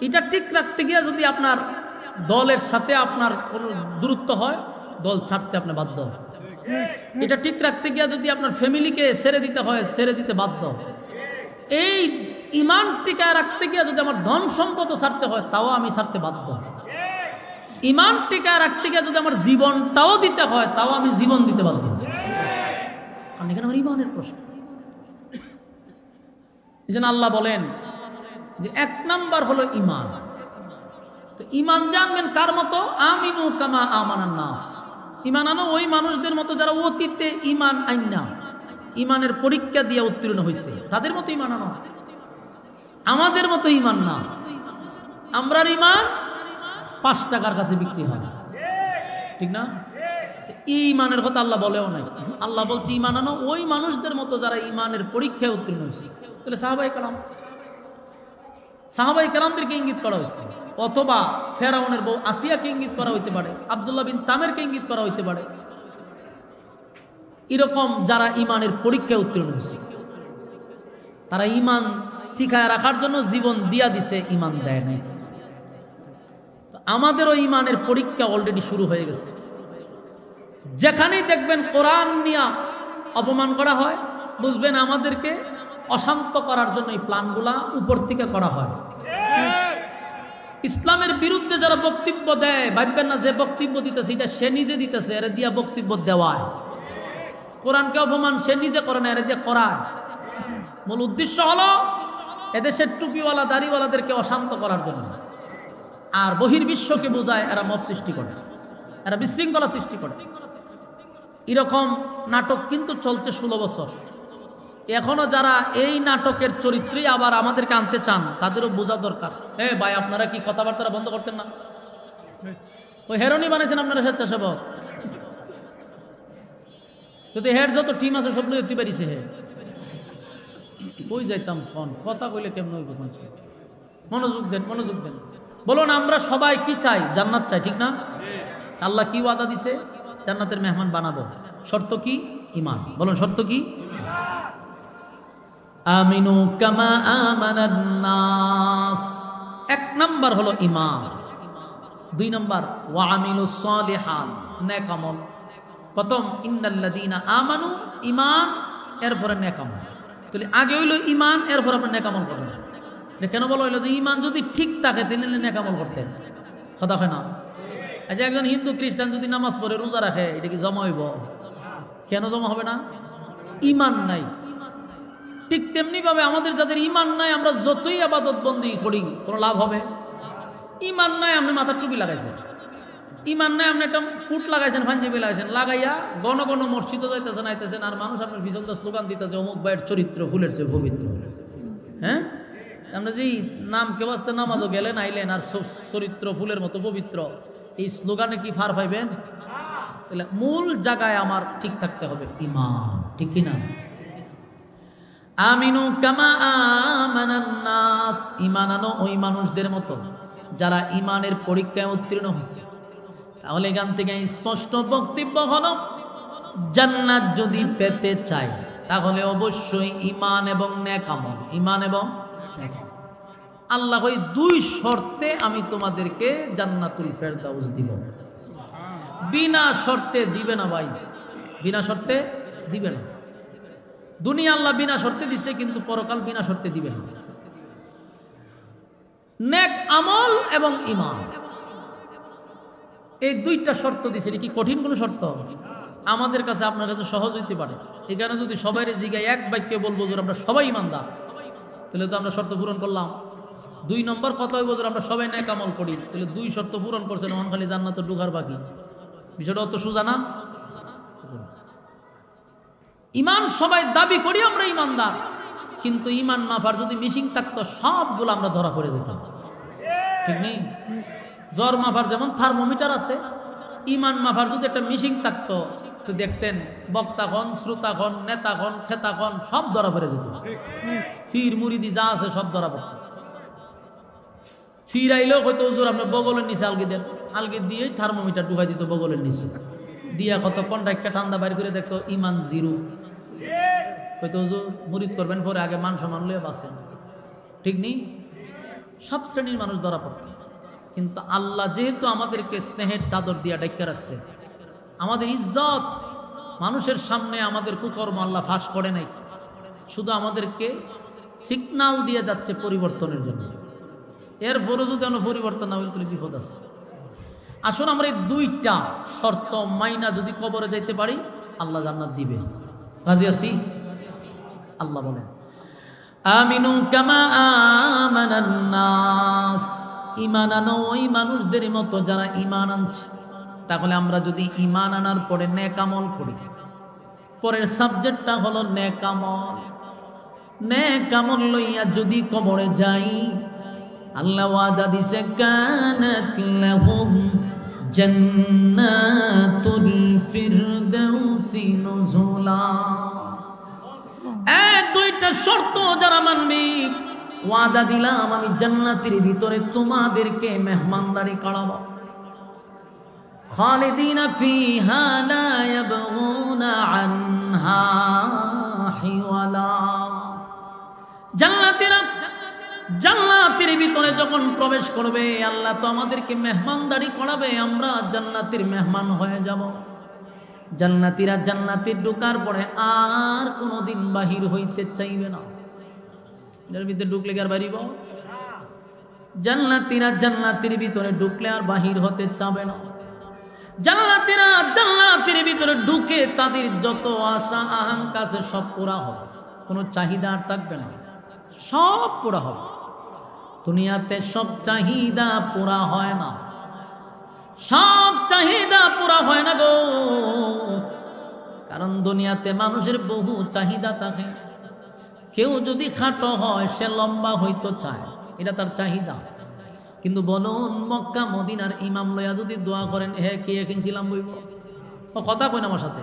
এটা ঠিক রাখতে গিয়ে যদি আপনার দলের সাথে আপনার কোনো দূরত্ব হয়, দল ছাড়তে আপনি বাধ্য। এটা ঠিক রাখতে গিয়ে যদি আপনার ফ্যামিলিকে ছেড়ে দিতে হয়, ছেড়ে দিতে বাধ্য। এই ঈমান টিকায় রাখতে গিয়ে যদি আমার ধন সম্পদ ছাড়তে হয়, তাও আমি ছাড়তে বাধ্য। ঈমান টিকায় রাখতে গিয়ে যদি আমার জীবনটাও দিতে হয়, তাও আমি জীবন দিতে বাধ্য। কারণ এখানে আমার ঈমানের প্রশ্ন। এই জন্য আল্লাহ বলেন যে 1 নাম্বার হলো ঈমান। তো ঈমান জানবেন কার মতো? আমিনু কামা আমানান নাস। ঈমান আনো ওই মানুষদের মতো যারা অতীতে ঈমান আইনা ঈমানের পরীক্ষা দিয়ে উত্তীর্ণ হয়েছে, তাদের মতো ঈমান আনো। আমাদের মতো ঈমান না। আমরার ঈমান 5 টাকার কাছে বিক্রি হয়, ঠিক না? এই ঈমানের কথা আল্লাহ বলেও নাই। আল্লাহ বলছে ঈমান আনো ওই মানুষদের মতো যারা ঈমানের পরীক্ষায় উত্তীর্ণ হয়েছে। তাহলে সাহাবায়ে কেরামদেরকে ইঙ্গিত করা হয়েছে, অথবা ফেরাউনের বউ আসিয়াকে ইঙ্গিত করা হইতে পারে, আব্দুল্লাহ বিন তামেরকে ইঙ্গিত করা হইতে পারে। এরকম যারা ঈমানের পরীক্ষায় উত্তীর্ণ হয়েছে, তারা ঈমান ঠিকায় রাখার জন্য জীবন দিয়া দিছে, ঈমান দেয় নাই। আমাদেরও ঈমানের পরীক্ষা অলরেডি শুরু হয়ে গেছে। যেখানেই দেখবেন কোরআন নিয়ে অপমান করা হয়, বুঝবেন আমাদেরকে অশান্ত করার জন্য এই প্ল্যানগুলা উপর থেকে করা হয়। ইসলামের বিরুদ্ধে যারা বক্তব্য দেয়, ভাববেন না যে বক্তব্য দিতেছে এটা সে নিজে দিতেছে, এর দিয়া বক্তব্য দেওয়ায়। কোরআনকে অপমান সে নিজে করে না, এর দিয়ে করায়। মূল উদ্দেশ্য হলো এদেশের টুপিওয়ালা দাড়িওয়ালাদেরকে অশান্ত করার জন্য। আর বহির্বিশ্বকে বোঝায় এরা মব সৃষ্টি করে, এরা বিশৃঙ্খলা সৃষ্টি করে। এরকম নাটক কিন্তু চলছে 16 বছর। এখনো যারা এই নাটকের চরিত্রই আবার আমাদেরকে আনতে চান, তাদেরও বোঝা দরকার। ভাই, আপনারা কি কথাবার্তা বন্ধ করতেন না? ওই হেরোনি বানিয়েছেন আপনারা স্বেচ্ছাসেবক। যদি হের যত টিম আছে সব লইতে পারিছে, কই যাইতাম কোন কথা কইলে কেমন হইব? মনোযোগ দেন, মনোযোগ দেন। বলুন আমরা সবাই কি চাই? জান্নাত চাই, ঠিক না? আল্লাহ কি ওয়াদা দিছে? জান্নাতের মেহমান বানাবো। শর্ত কি? ঈমান। বলুন শর্ত কি? আমিনু কামা আমানান নাস। 1 নাম্বার হলো ঈমান। 2 নাম্বার ওয়া আমিলুস সালিহাত, নেক আমল। প্রথম ইন্নাল্লাযীনা আমানু, ঈমান, এরপরে নেক আমল। তাহলে আগে হইলো ঈমান, এরপর আপনি নেক আমল করবেন। কেন বলা হইলো যে ঈমান যদি ঠিক থাকে তাহলে নেক আমল করতেন? কথা হয় না? আচ্ছা, একজন হিন্দু খ্রিস্টান যদি নামাজ পড়ে রোজা রাখে, এটা কি জমা হইব? কেন জমা হবে না? ঈমান নাই। ঠিক তেমনি ভাবে আমাদের যাদের ঈমান নাই, আমরা যতই ইবাদত বন্দেগী করি কোনো লাভ হবে? ঈমান নাই, আপনি মাথার টুপি লাগাইছেন। ঈমান নাই, আপনি একটা কুট লাগাইছেন, পাঞ্জাবি লাগাইছেন, লাগাইয়া গণ গণ মসজিদে যাইতেছেন, আইতেছেন, আর মানুষ আপনার পিছন দিয়ে স্লোগান দিতেছে অমুক ভাইয়ের চরিত্র ফুলের চেয়ে পবিত্র। হ্যাঁ, আমরা যে নাম কেউ আসতে নামাজও গেলেন আইলেন, আর চরিত্র ফুলের মতো পবিত্র, এই স্লোগানে কি ফার পাইবেন? তাহলে মূল জায়গায় আমার ঠিক থাকতে হবে ঈমান, ঠিক কিনা? আমিনু কামা আমানান নাস, ঈমান আনো ওই মানুষদের মতো যারা ঈমানের পরীক্ষায় উত্তীর্ণ হয়েছে। তাহলে এখান থেকে স্পষ্ট বক্তব্য হলো, জান্নাত যদি পেতে চাই তাহলে অবশ্যই ঈমান এবং নেক আমল। ঈমান এবং নেক আমল। আল্লাহ ওই 2 শর্তে আমি তোমাদেরকে জান্নাতুল ফেরদাউস দিব। বিনা শর্তে দিবে না ভাই, বিনা শর্তে দিবে না। দুনিয়া আল্লাহ বিনা শর্তে দিছে, কিন্তু পরকাল বিনা শর্তে দিবে না। নেক আমল এবং ঈমান, এই দুইটা শর্ত দিছে, এটা কি কঠিন কোনো শর্ত? আমাদের কাছে আপনার কাছে সহজ হইতে পারে। এখানে যদি সবাই জিগায় এক বাক্যে বলবো যে আমরা সবাই ইমানদার, তাহলে তো আমরা শর্ত পূরণ করলাম। 2 নম্বর কথা হইব যে আমরা সবাই নেক আমল করি, তাহলে 2 শর্ত পূরণ করছেন, এখন খালি জান্নাতে ঢোকার বাকি। বিষয়টা অত সোজা না। ইমান সবাই দাবি করি আমরা ইমানদার, কিন্তু ইমান মাফার যদি মিশিং থাকতো সবগুলো আমরা ধরা পড়ে যেতাম, ঠিক নেই? জ্বর মাফার যেমন থার্মোমিটার আছে, ইমান মাফার যদি একটা মিশিং থাকতো তো দেখতেন বক্তাখন, শ্রোতাখন, নেতাখন, খেতাখন সব ধরা পড়ে যেত। ফির মুরিদি যা আছে সব ধরা পড়ত। ফির আইলেও হয়তো হুজুর আপনার বগলের নিচে আলগি দেন, আলগি দিয়েই থার্মোমিটার ঢুকাই দিত বগলের নিচে, দিয়া কতক্ষণ ডাক্কা ঠান্ডা বাইর করে দেখতো ইমান 0। হয়তো হুজুর মুরিদ করবেন, পরে আগে মান সম্মান লইয়া বাঁচেন, ঠিক নেই? সব শ্রেণীর মানুষ ধরা পড়ত। কিন্তু আল্লাহ যেহেতু আমাদেরকে স্নেহের চাদর দিয়া ডাক্কা রাখছে, আমাদের ইজ্জত মানুষের সামনে, আমাদের কুকর্ম আল্লাহ ফাঁস করে নাই, শুধু আমাদেরকে সিগনাল দিয়ে যাচ্ছে পরিবর্তনের জন্য। এরপরও যদি আমরা পরিবর্তন না হইলে বিপদ আছে। আসুন আমরা এই 2টা শর্ত মাইনা যদি কবরে যাইতে পারি, আল্লাহ জান্নাত দিবে। রাজি আছি? আল্লাহ বলেন আমিনু কামা আমানান নাস, ঈমান আনো ওই মানুষদের মতো যারা ঈমান আনছে। তাহলে আমরা যদি ঈমান আনার পরে নেক আমল করি, পরের সাবজেক্টটা হলো নেক আমল। নেক আমল লইয়া যদি কবরে যাই, আল্লাহ ওয়াদা দিছে কানাত লাহুম জান্নাতুল ফিরদাউসি নুজুলা। এই 2টা শর্ত যারা মানবি, ওয়াদা দিলাম আমি জান্নাতের ভিতরে তোমাদেরকে মেহমানদারি করাবো। খালিদিনা ফিহা লা ইয়াবগুনা আনহা হিওয়ালা। জান্নাতের ভিতরে যখন প্রবেশ করবে, আল্লাহ তো আমাদেরকে মেহমানদারি করাবে, আমরা জান্নাতের মেহমান হয়ে যাব। জান্নাতীরা জান্নাতে ঢোকার পরে আর কোনোদিন বাহির হইতে চাইবে না। এর ভিতরে ঢুকলে কি আর বাড়িব? জান্নাতীরা জান্নাতের ভিতরে ঢুকলে আর বাহির হতে চাবে না। জান্নাতীরা জান্নাতের ভিতরে ঢুকে তাদের যত আশা আকাঙ্ক্ষা আছে সব পুরা হবে, কোনো চাহিদা আর থাকবে না, সব পুরা হবে। দুনিয়াতে সব চাহিদা পুরা হয় না, সব চাহিদা পুরা হয় না গো। কারণ দুনিয়াতে মানুষের বহু চাহিদা থাকে। কেউ যদি খাটো হয় সে লম্বা হইতে চায়, এটা তার চাহিদা। কিন্তু বলুন মক্কা মদিনার ইমাম লইয়া যদি দোয়া করেন, হে কি কিনছিলাম বইব, কথা কই না আমার সাথে,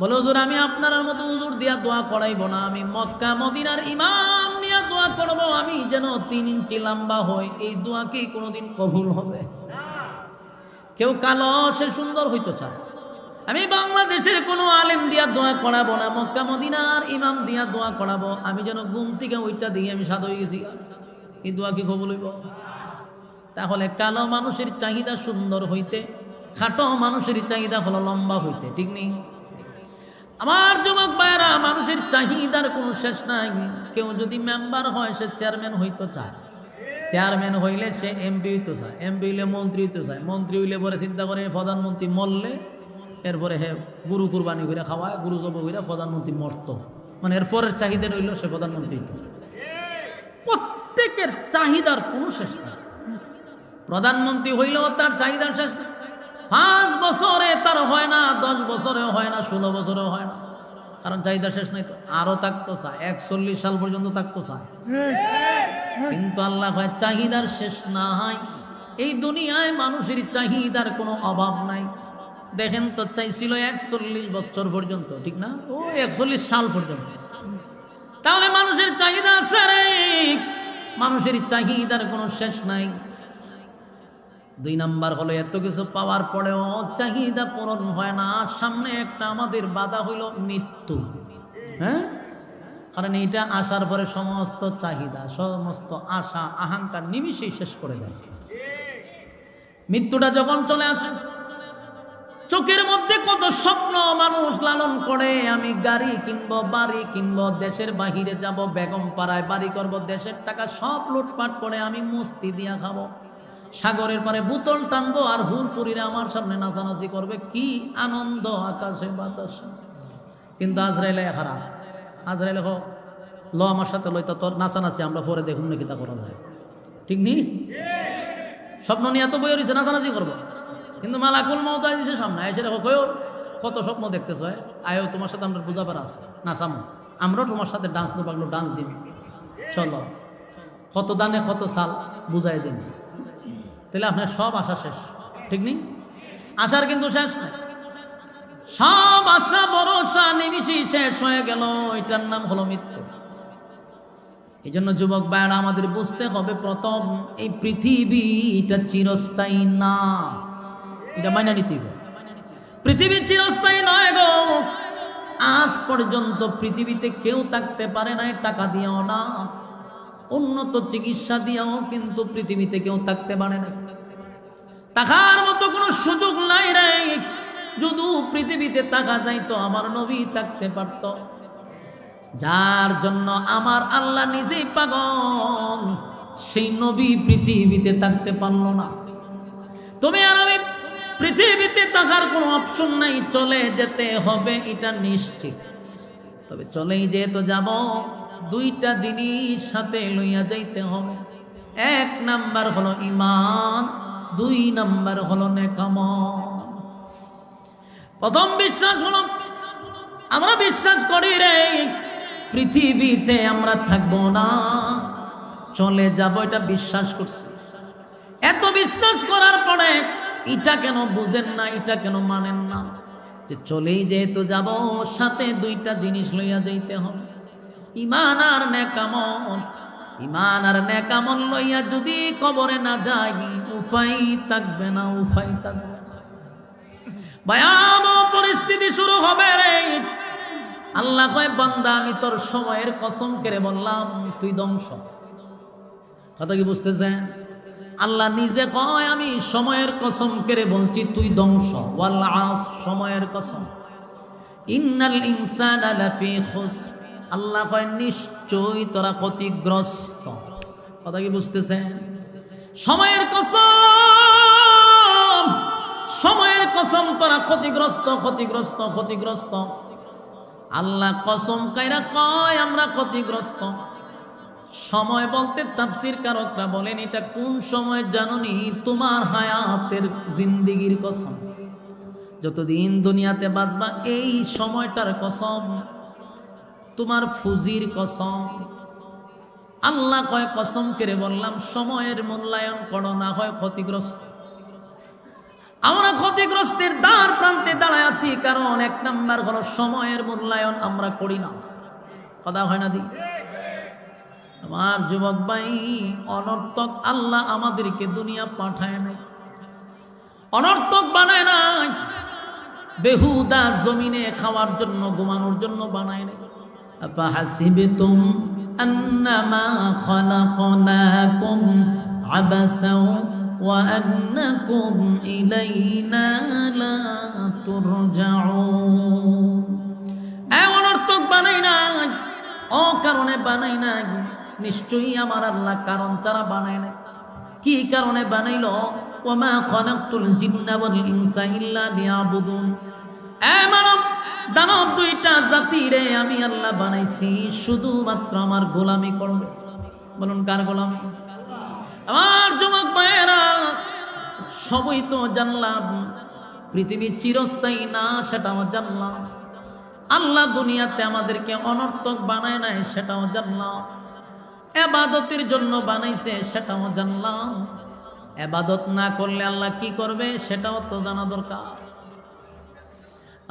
বলে হুজুর আমি আপনার মতো হুজুর দিয়া দোয়া করাইব না, আমি মক্কা মদিনার ইমাম নিয়ে দোয়া করব, আমি যেন 3 ইঞ্চি লম্বা হই। এই দোয়া কি কোনোদিন কবুল হবে? কেউ কালো সে সুন্দর হইতে চায়, আমি বাংলাদেশের কোনো আলেম দিয়া দোয়া করাবো না, মক্কা মদিনার ইমাম দিয়া দোয়া করাবো, আমি যেন ঘুম থেকে ওইটা দিয়ে আমি সাদ হয়ে গেছি। এই দোয়া কি কবুল হইব? তাহলে কালো মানুষের চাহিদা সুন্দর হইতে, খাটো মানুষের চাহিদা হলো লম্বা হইতে, ঠিক নেই? আমার যুবক ভাইরা, মানুষের চাহিদার কোনো শেষ নাই। কেউ যদি মেম্বার হয় সে চেয়ারম্যান হইতে চায়, চেয়ারম্যান হইলে সে এমপি হইতে চায়, এমপি হইলে মন্ত্রী হইতে চায়, মন্ত্রী হইলে পরে চিন্তা করে প্রধানমন্ত্রী মরলে এরপরে হে গুরু কুরবানি করে খাওয়ায়, গুরু জব করে প্রধানমন্ত্রী মরত, মানে এরপরের চাহিদা রইল সে প্রধানমন্ত্রী হইত। প্রত্যেকের চাহিদার কোনো শেষ নাই। প্রধানমন্ত্রী হইলেও তার চাহিদার শেষ নাই। 5 বছরে তার হয় না, 10 বছরে হয় না, 16 বছরে হয় না, কারণ চাহিদা শেষ নাই। তো আরো থাকতো চায়, 41 সাল পর্যন্ত থাকতো চায়। কিন্তু আল্লাহ হয় চাহিদার শেষ নাই। এই দুনিয়ায় মানুষের চাহিদার কোনো অভাব নাই। দেখেন তো চাইছিল 41 বছর পর্যন্ত, ঠিক না? ও 41 সাল পর্যন্ত। তাহলে মানুষের চাহিদা আছে রে, মানুষের চাহিদার কোনো শেষ নাই। 2 নাম্বার হলো এত কিছু পাওয়ার পরেও চাহিদা পূরণ হয় না। সামনে একটা আমাদের বাধা হইল মৃত্যু। হ্যাঁ, কারণ এইটা আসার পরে সমস্ত চাহিদা, সমস্ত আশা আকাঙ্ক্ষা নিমিষেই শেষ করে দেয়। মৃত্যুটা যখন চলে আসে, চোখের মধ্যে কত স্বপ্ন মানুষ লালন করে, আমি গাড়ি কিনবো, বাড়ি কিনবো, দেশের বাহিরে যাব, বেগম পাড়ায় বাড়ি করব, দেশের টাকা সব লুটপাট করে আমি মস্তি দিয়া খাবো। সাগরের পারে বোতল টানবো আর হুরপুরিরা আমার সামনে নাচানাচি করবে, কি আনন্দ আকাশে বাতাসে। কিন্তু আজরাইলে খারাপ, আজরাইলে হোক ল আমার সাথে লইতা তোর নাচানাচি আমরা পরে দেখুন নাকি তা করা যায়, ঠিক নেই? স্বপ্ন নিয়ে এত বই রয়েছে নাচানাচি করবো, কিন্তু মালাকুল মওত দিছে সামনে এসে দেখো কয়ও কত স্বপ্ন দেখতেছ, আয়ো তোমার সাথে আমরা বোঝাবার আছে, নাচামো আমরাও তোমার সাথে ডান্স তো পাগলো ডান্স দিন, চলো কত দানে কত সাল বুঝাই দিন। তাহলে আপনার সব আশা শেষ, ঠিক নেই? আশার কিন্তু শেষ নেই, সব আশা ভরসা নিমিষেই শেষ হয়ে গেল, এটার নাম হলো মৃত্যু। এই জন্য যুবক ভাইরা আমাদের বুঝতে হবে, প্রথম এই পৃথিবী এটা চিরস্থায়ী না, এটা মাইনা নিতে হবে। পৃথিবী চিরস্থায়ী নয় গো। আজ পর্যন্ত পৃথিবীতে কেউ থাকতে পারে না টাকা দিয়েও না, উন্নত চিকিৎসা দিয়েও কিন্তু পৃথিবীতে কেউ থাকতে পারে না। টাকার মতো কোনো সুযোগ নাই রে। যদি পৃথিবীতে টাকা যাইতো আমার নবী থাকতে পারত, যার জন্য আমার আল্লাহ নিজেই পাগল, সেই নবী পৃথিবীতে থাকতে পারলো না। তুমি আর আমি পৃথিবীতে থাকার কোনো অপশন নাই, চলে যেতে হবে এটা নিশ্চিত। তবে চলেই যেহেতু যাব, দুইটা জিনিস সাথে লইয়া যাইতে হবে। এক নাম্বার হলো ঈমান, দুই নাম্বার হলো নেকামল। প্রথম বিশ্বাস হলো, আমরা বিশ্বাস করি রে পৃথিবীতে আমরা থাকবো না, চলে যাব, এটা বিশ্বাস করছি। এত বিশ্বাস করার পরে এটা কেন বুঝেন না, এটা কেন মানেন না যে চলেই যেহেতু যাব, সাথে দুইটা জিনিস লইয়া যাইতে হবে, ঈমান আর নেকামল। ঈমান আর নেকামল লইয়া যদি কবরে না যাই, উপায় থাকবে না, উপায় থাকবে না। ভয়াবহ পরিস্থিতি শুরু হবে রে। আল্লাহ কয়, বান্দা আমি তোর সময়ের কসম করে বললাম তুই ধ্বংস। কথা কি বুঝতেছেন? আল্লাহ নিজে কয়, আমি সময়ের কসম করে বলছি তুই ধ্বংস। ওয়াল আসর, সময়ের কসম। ইন্নাল ইনসানা লাফি খুসর, আল্লাহ কয় নিশ্চয়ই তোরা ক্ষতিগ্রস্ত। কথা কি বুঝতেছেন? সময়ের কসম, সময়ের কসম, তোরা ক্ষতিগ্রস্ত, ক্ষতিগ্রস্ত, ক্ষতিগ্রস্ত। আল্লাহ কসম কাইরা কয় আমরা ক্ষতিগ্রস্ত। সময় বলতে তাফসীর কারকরা বলেন এটা কোন সময় জানোনি? তোমার হায়াতের জিন্দেগির কসম, যতদিন দুনিয়াতে বাঁচবা এই সময়টার কসম, তোমার ফুজির কসম। আল্লাহ কয় কসম করে বললাম সময়ের মূল্যায়ন করো, না হয় ক্ষতিগ্রস্ত। আমরা ক্ষতিগ্রস্তের দ্বার প্রান্তে দাঁড়ায় আছি, কারণ এক নাম্বার হলো সময়ের মূল্যায়ন আমরা করি না। কথা হয় না দি? আমার যুবক ভাই, অনর্থক আল্লাহ আমাদেরকে দুনিয়া পাঠায় নাই, অনর্থক বানায় নাই, বেহুদা জমিনে খাওয়ার জন্য ঘুমানোর জন্য বানায় নাই। আফাহাসিবতুম আন্নামা খালাকনাকুম আবাসাও ওয়া আন্নাকুম ইলাইনা লা তুরজাউন। অনর্থক বানাই নাই, অকারণে বানাই নাই। নিশ্চয়ই আমার আল্লাহ কারণ ছাড়া বানায় নাই। কি কারণে বানাইল? ওয়ামা খালাকতুল জিন্না ওয়াল ইনসা ইল্লা লিয়াবুদুন। মানব দানব দুইটা জাতি রে আমি আল্লাহ বানাইছি শুধুমাত্র আমার গোলামি করবে। বলুন কার গোলামি? আমার যুবক ভাইয়েরা, সবই তো জানলাম পৃথিবী চিরস্থায়ী না, সেটাও জানলাম। আল্লাহ দুনিয়াতে আমাদেরকে অনর্থক বানায় নাই, সেটাও জানলাম। ইবাদতের জন্য বানাইছে, সেটাও জানলাম। ইবাদত না করলে আল্লাহ কি করবে সেটাও তো জানা দরকার।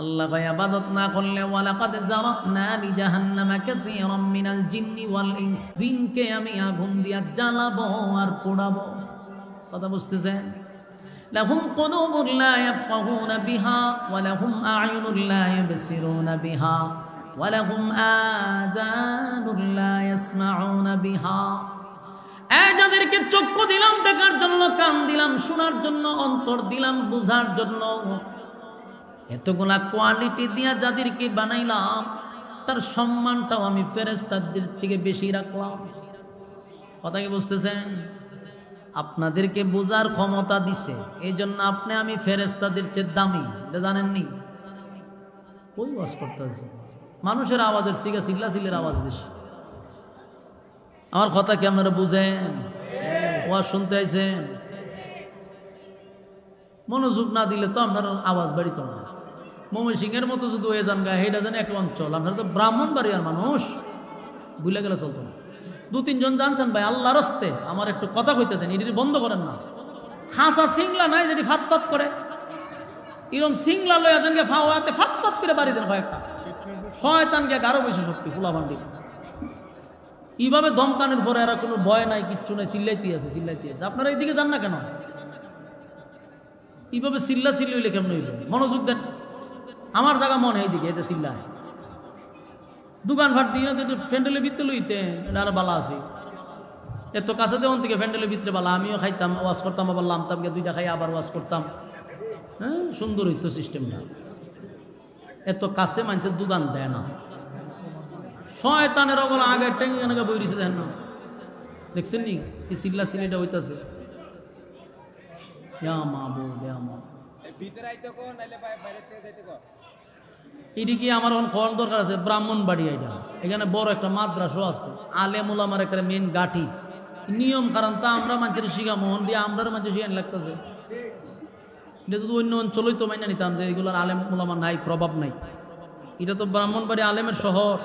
আল্লাহ ইবাদত না করলে ওয়ালাকাদ জারানা লিজাহান্নামা কাসীরাম মিনাল জিন্নি ওয়াল ইনস, জিনকে আমি আগুন দিয়া জ্বালাবো আর পোড়াবো। কথা বুঝতেছেন? লাহুম কুলুবুন লা ইয়াফকাহুনা বিহা ওয়া লাহুম আ'য়ুনুন লা ইবসিরুনা বিহা ওয়া লাহুম আযানুন লা ইয়াসমাউনা বিহা। যাদেরকে চক্ষু দিলাম দেখার জন্য, কান দিলাম শোনার জন্য, অন্তর দিলাম বুঝার জন্য, এতগুলা কোয়ালিটি দিয়া যাদেরকে বানাইলাম, তার সম্মানটাও আমি ফেরেশতাদের থেকে বেশি রাখলাম। কথা কি বুঝতেছেন? আপনাদেরকে বোঝার ক্ষমতা দিছে, এই জন্য আপনি আমি ফেরেশতাদের চেয়ে দামি, এটা জানেননি? ওই ওয়াজ করতে আছে মানুষের আওয়াজের সিগা চিল্লাচিল্লির আওয়াজ বেশি। আমার কথা কি আপনারা বুঝেন? ওয়াজ শুনতে আইছেন, মনোযোগ না দিলে তো আপনার আওয়াজ বাড়িত না। ময়মনসিংহের মতো যদি হয়ে যান গায়ে, এটা যেন এক অঞ্চল, আপনারা তো ব্রাহ্মণবাড়িয়ার মানুষ, ভুলে গেলে চলতো না। 2-3 জন জানছেন ভাই আল্লাহর হস্তে আমার একটু কথা কইতে দেন, এটি বন্ধ করেন না। খাঁচা সিংলা নাই যেটি ফাত ফাত করে, এরকম সিংলা লয়া জনকে ফাওয়াতে ফাত ফাত করে বাড়ি দেন কয়েকটা, শয়তানকে আরো বেশি শক্তি ফুলা ভান্ডি। এইভাবে দমকানের পরে এরা কোনো ভয় নাই, কিচ্ছু নাই, চিল্লাইতে আছে। আপনারা এইদিকে যান না কেন? এইভাবে চিল্লা চিল্লি হইলে কেমন হইবে? মনোযোগ দেন। আমার জায়গা মনে এইদিকে, এতে চিল্লায় দোকান ফাট দিয়ে ফ্যান্ডেলের ভিতরে লইতে আর বালা আছে, এত কাছে দেওয়ান থেকে ফ্যান্ডেলের ভিতরে বালা। আমিও খাইতাম, ওয়াজ করতাম, আবার লামতামকে 2টা খাই আবার ওয়াজ করতাম। হ্যাঁ, সুন্দর হইতো সিস্টেমটা। এত কাছে মানুষের দোকান দেয় না, শয়তানের ওগুলো আগে টেঙ্গা বইরিছে দেন না, দেখছেন নি কি চিল্লা চিল্লিটা হইতাছে। এদিকে আমার এখন খাওয়ার দরকার আছে ব্রাহ্মণবাড়ি, এটা এখানে বড় একটা মাদ্রাসা আছে, আলেম ওলামার একটা মেন গাঠি নিয়ম কারণ তা আমরা মানুষের শিখা মোহন দিয়ে আমরা মানুষের শিখান লাগতেছে। এটা যদি অন্য অঞ্চলই তো মাইনা নিতাম যে এগুলোর আলেম ওলামা নাই, প্রভাব নাই। এটা তো ব্রাহ্মণবাড়ি আলেমের শহর,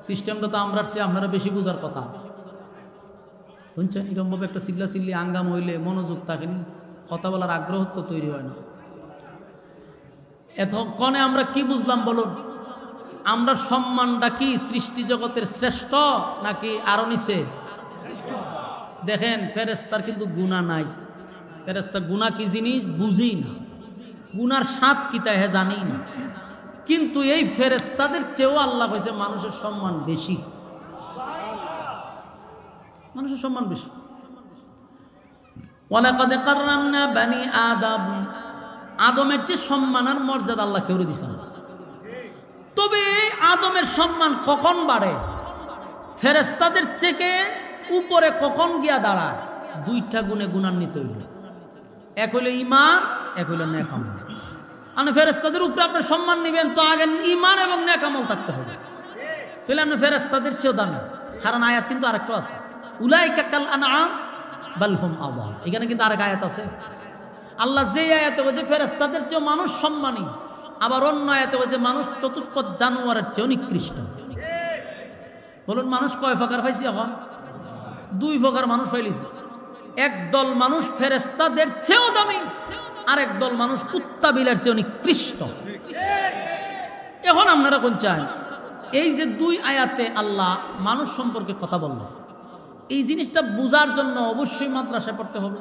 সিস্টেমটা তো আমরা আপনারা বেশি বোঝার কথা। শুনছেন, এরকমভাবে একটা চিল্লা চিল্লি আঙ্গাম হইলে মনোযোগ থাকেনি, কথা বলার আগ্রহ তো তৈরি হয় না। এতক্ষণে আমরা কি বুঝলাম বলুন? আমরা সম্মানটা কি সৃষ্টি জগতের শ্রেষ্ঠ নাকি আরো নিচে? দেখেন, ফেরেশতার কিন্তু গুনাহ নাই। ফেরেশতা গুনাহ কি জিনিস বুঝি না, গুনার স্বাদ কি তা হে জানি না। কিন্তু এই ফেরেশতাদের চেয়েও আল্লাহ কইছে মানুষের সম্মান বেশি, মানুষের সম্মান বেশি। ওয়ালাকাদ কাররামনা বানি আদম, আদমের যে সম্মান আর মর্যাদা আল্লাহ কেউ দিছে না। তবে আদমের সম্মান কখন বাড়ে, ফেরেশতাদের চেয়ে উপরে কখন গিয়া দাঁড়ায়? 2টা গুণে গুণান্বিত হইল, এক হইল ঈমান, এক হইল নেক আমল। আপনি ফেরেশতাদের উপরে আপনার সম্মান নেবেন তো আগে ঈমান এবং নেক আমল থাকতে হবে, তাহলে আপনি ফেরেশতাদের চেয়েও দামি। কারণ আয়াত কিন্তু আরেকটা আছে, উলাইকা কাল আনআম বাল হুম আযাল। এখানে কিন্তু আরেক আয়াত আছে। আল্লাহ যে আয়াতে বলছে ফেরেশতাদের চেয়ে মানুষ সম্মানী, আবার অন্য আয়াতে বলছে মানুষ চতুষ্পদ জানোয়ারের চেয়ে নিকৃষ্ট। বলুন মানুষ কয় প্রকার পাইছি? এখন 2 প্রকার মানুষ পাইলিছি। একদল মানুষ ফেরেশতাদের চেয়েও দামি, আর একদল মানুষ কুত্তা বিলের চেয়েও নিকৃষ্ট। এখন আপনারা কোন চান? এই যে 2 আয়াতে আল্লাহ মানুষ সম্পর্কে কথা বলল, এই জিনিসটা বোঝার জন্য অবশ্যই মাদ্রাসায় পড়তে হবে।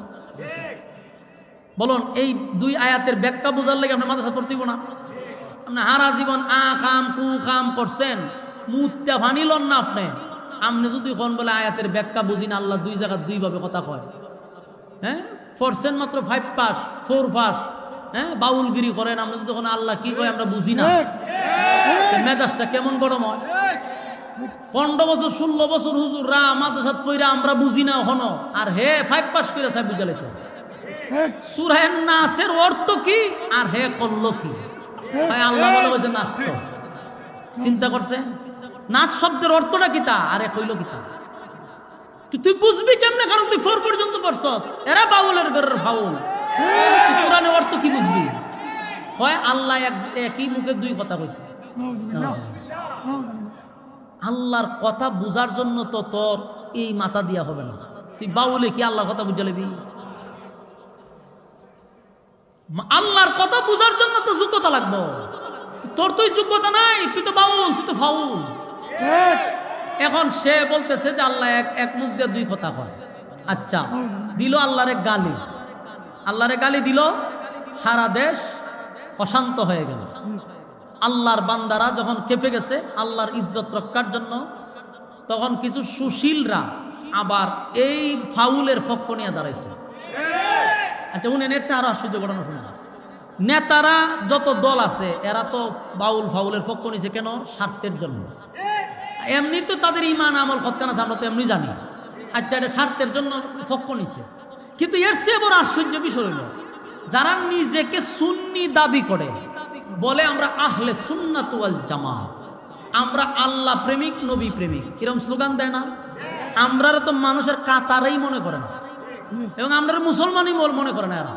বলুন এই 2 আয়াতের ব্যাখ্যা বোঝার লাগে আপনি মাদ্রাসা পড়তে না? আপনি হারা জীবন আ খাম কু খাম করছেন, মুত্তা ফানিলন না আপনি। আপনি যদি কোন বলে আয়াতের ব্যাখ্যা বুঝি না, আল্লাহ 2 জায়গায় 2 ভাবে কথা কয়। হ্যাঁ, পড়ছেন মাত্র 5 পাস 4 পাস, হ্যাঁ, বাউলগিরি করেন। আমরা যদি কোনো আল্লাহ কি কয় আমরা বুঝি না, মেজাজটা কেমন গরম হয়। 15 বছর 16 বছর হুজুররা মাদ্রাসাত পড়া আমরা বুঝি না এখনো, আর হে 5 পাস করে সাহেব বুঝাইতো সূরা নাসের অর্থ কি আর হে করলো কি? আল্লাহ বলে যে নাস, তো চিন্তা করছে নাস শব্দের অর্থটা কি তা, আরে কইলো কি তা? তুই বুঝবি কেমনে? কারণ তুই 4 পর্যন্ত পড়ছস। এরা বাউলের ঘরের ফাউল, কোরআনের অর্থ কি বুঝবি? হয় আল্লাহ একই মুখে 2 কথা কইছে। আল্লাহর কথা বুঝার জন্য তো তোর এই মাথা দিয়া হবে না। তুই বাউলে কি আল্লাহর কথা বুঝা লবি? আল্লাহর কথা বুঝার জন্য তো যোগ্যতা লাগবে। তোর তুই যোগ্যতা নাই, তুই তো বাউল, তুই তো ফাউল। এখন সে বলতেছে যে আল্লাহ এক মুখ দিয়ে 2 কথা কয়। আচ্ছা, দিল আল্লাহরে গালি, আল্লাহরে গালি দিল, সারা দেশ অশান্ত হয়ে গেল। আল্লাহর বান্দারা যখন কেঁপে গেছে আল্লাহর ইজ্জত রক্ষার জন্য, তখন কিছু সুশীলরা আবার এই ফাউলের পক্ষ নিয়ে দাঁড়াইছে। আচ্ছা, উনি এনেছে আরো আশ্চর্য ঘটনা শুনে। নেতারা যত দল আছে এরা তো বাউল ফাউলের পক্ষ নিয়েছে কেন? স্বার্থের জন্য। এমনি তো তাদের ইমান আমল খতকান আছে, আমরা তো এমনি জানি। আচ্ছা এটা স্বার্থের জন্য পক্ষ নিছে, কিন্তু এর চেয়ে বড় আশ্চর্য বিষয় হইল যারা নিজেকে সুন্নি দাবি করে, বলে আমরা আহলে সুন্নাত ওয়াল জামাত, আমরা আল্লাহ প্রেমিক নবী প্রেমিক, এরকম স্লোগান দেয় না? আমরা তো মানুষের কাতারেই মনে করে না, এবং আমরা মুসলমানই মনে করে না এরা।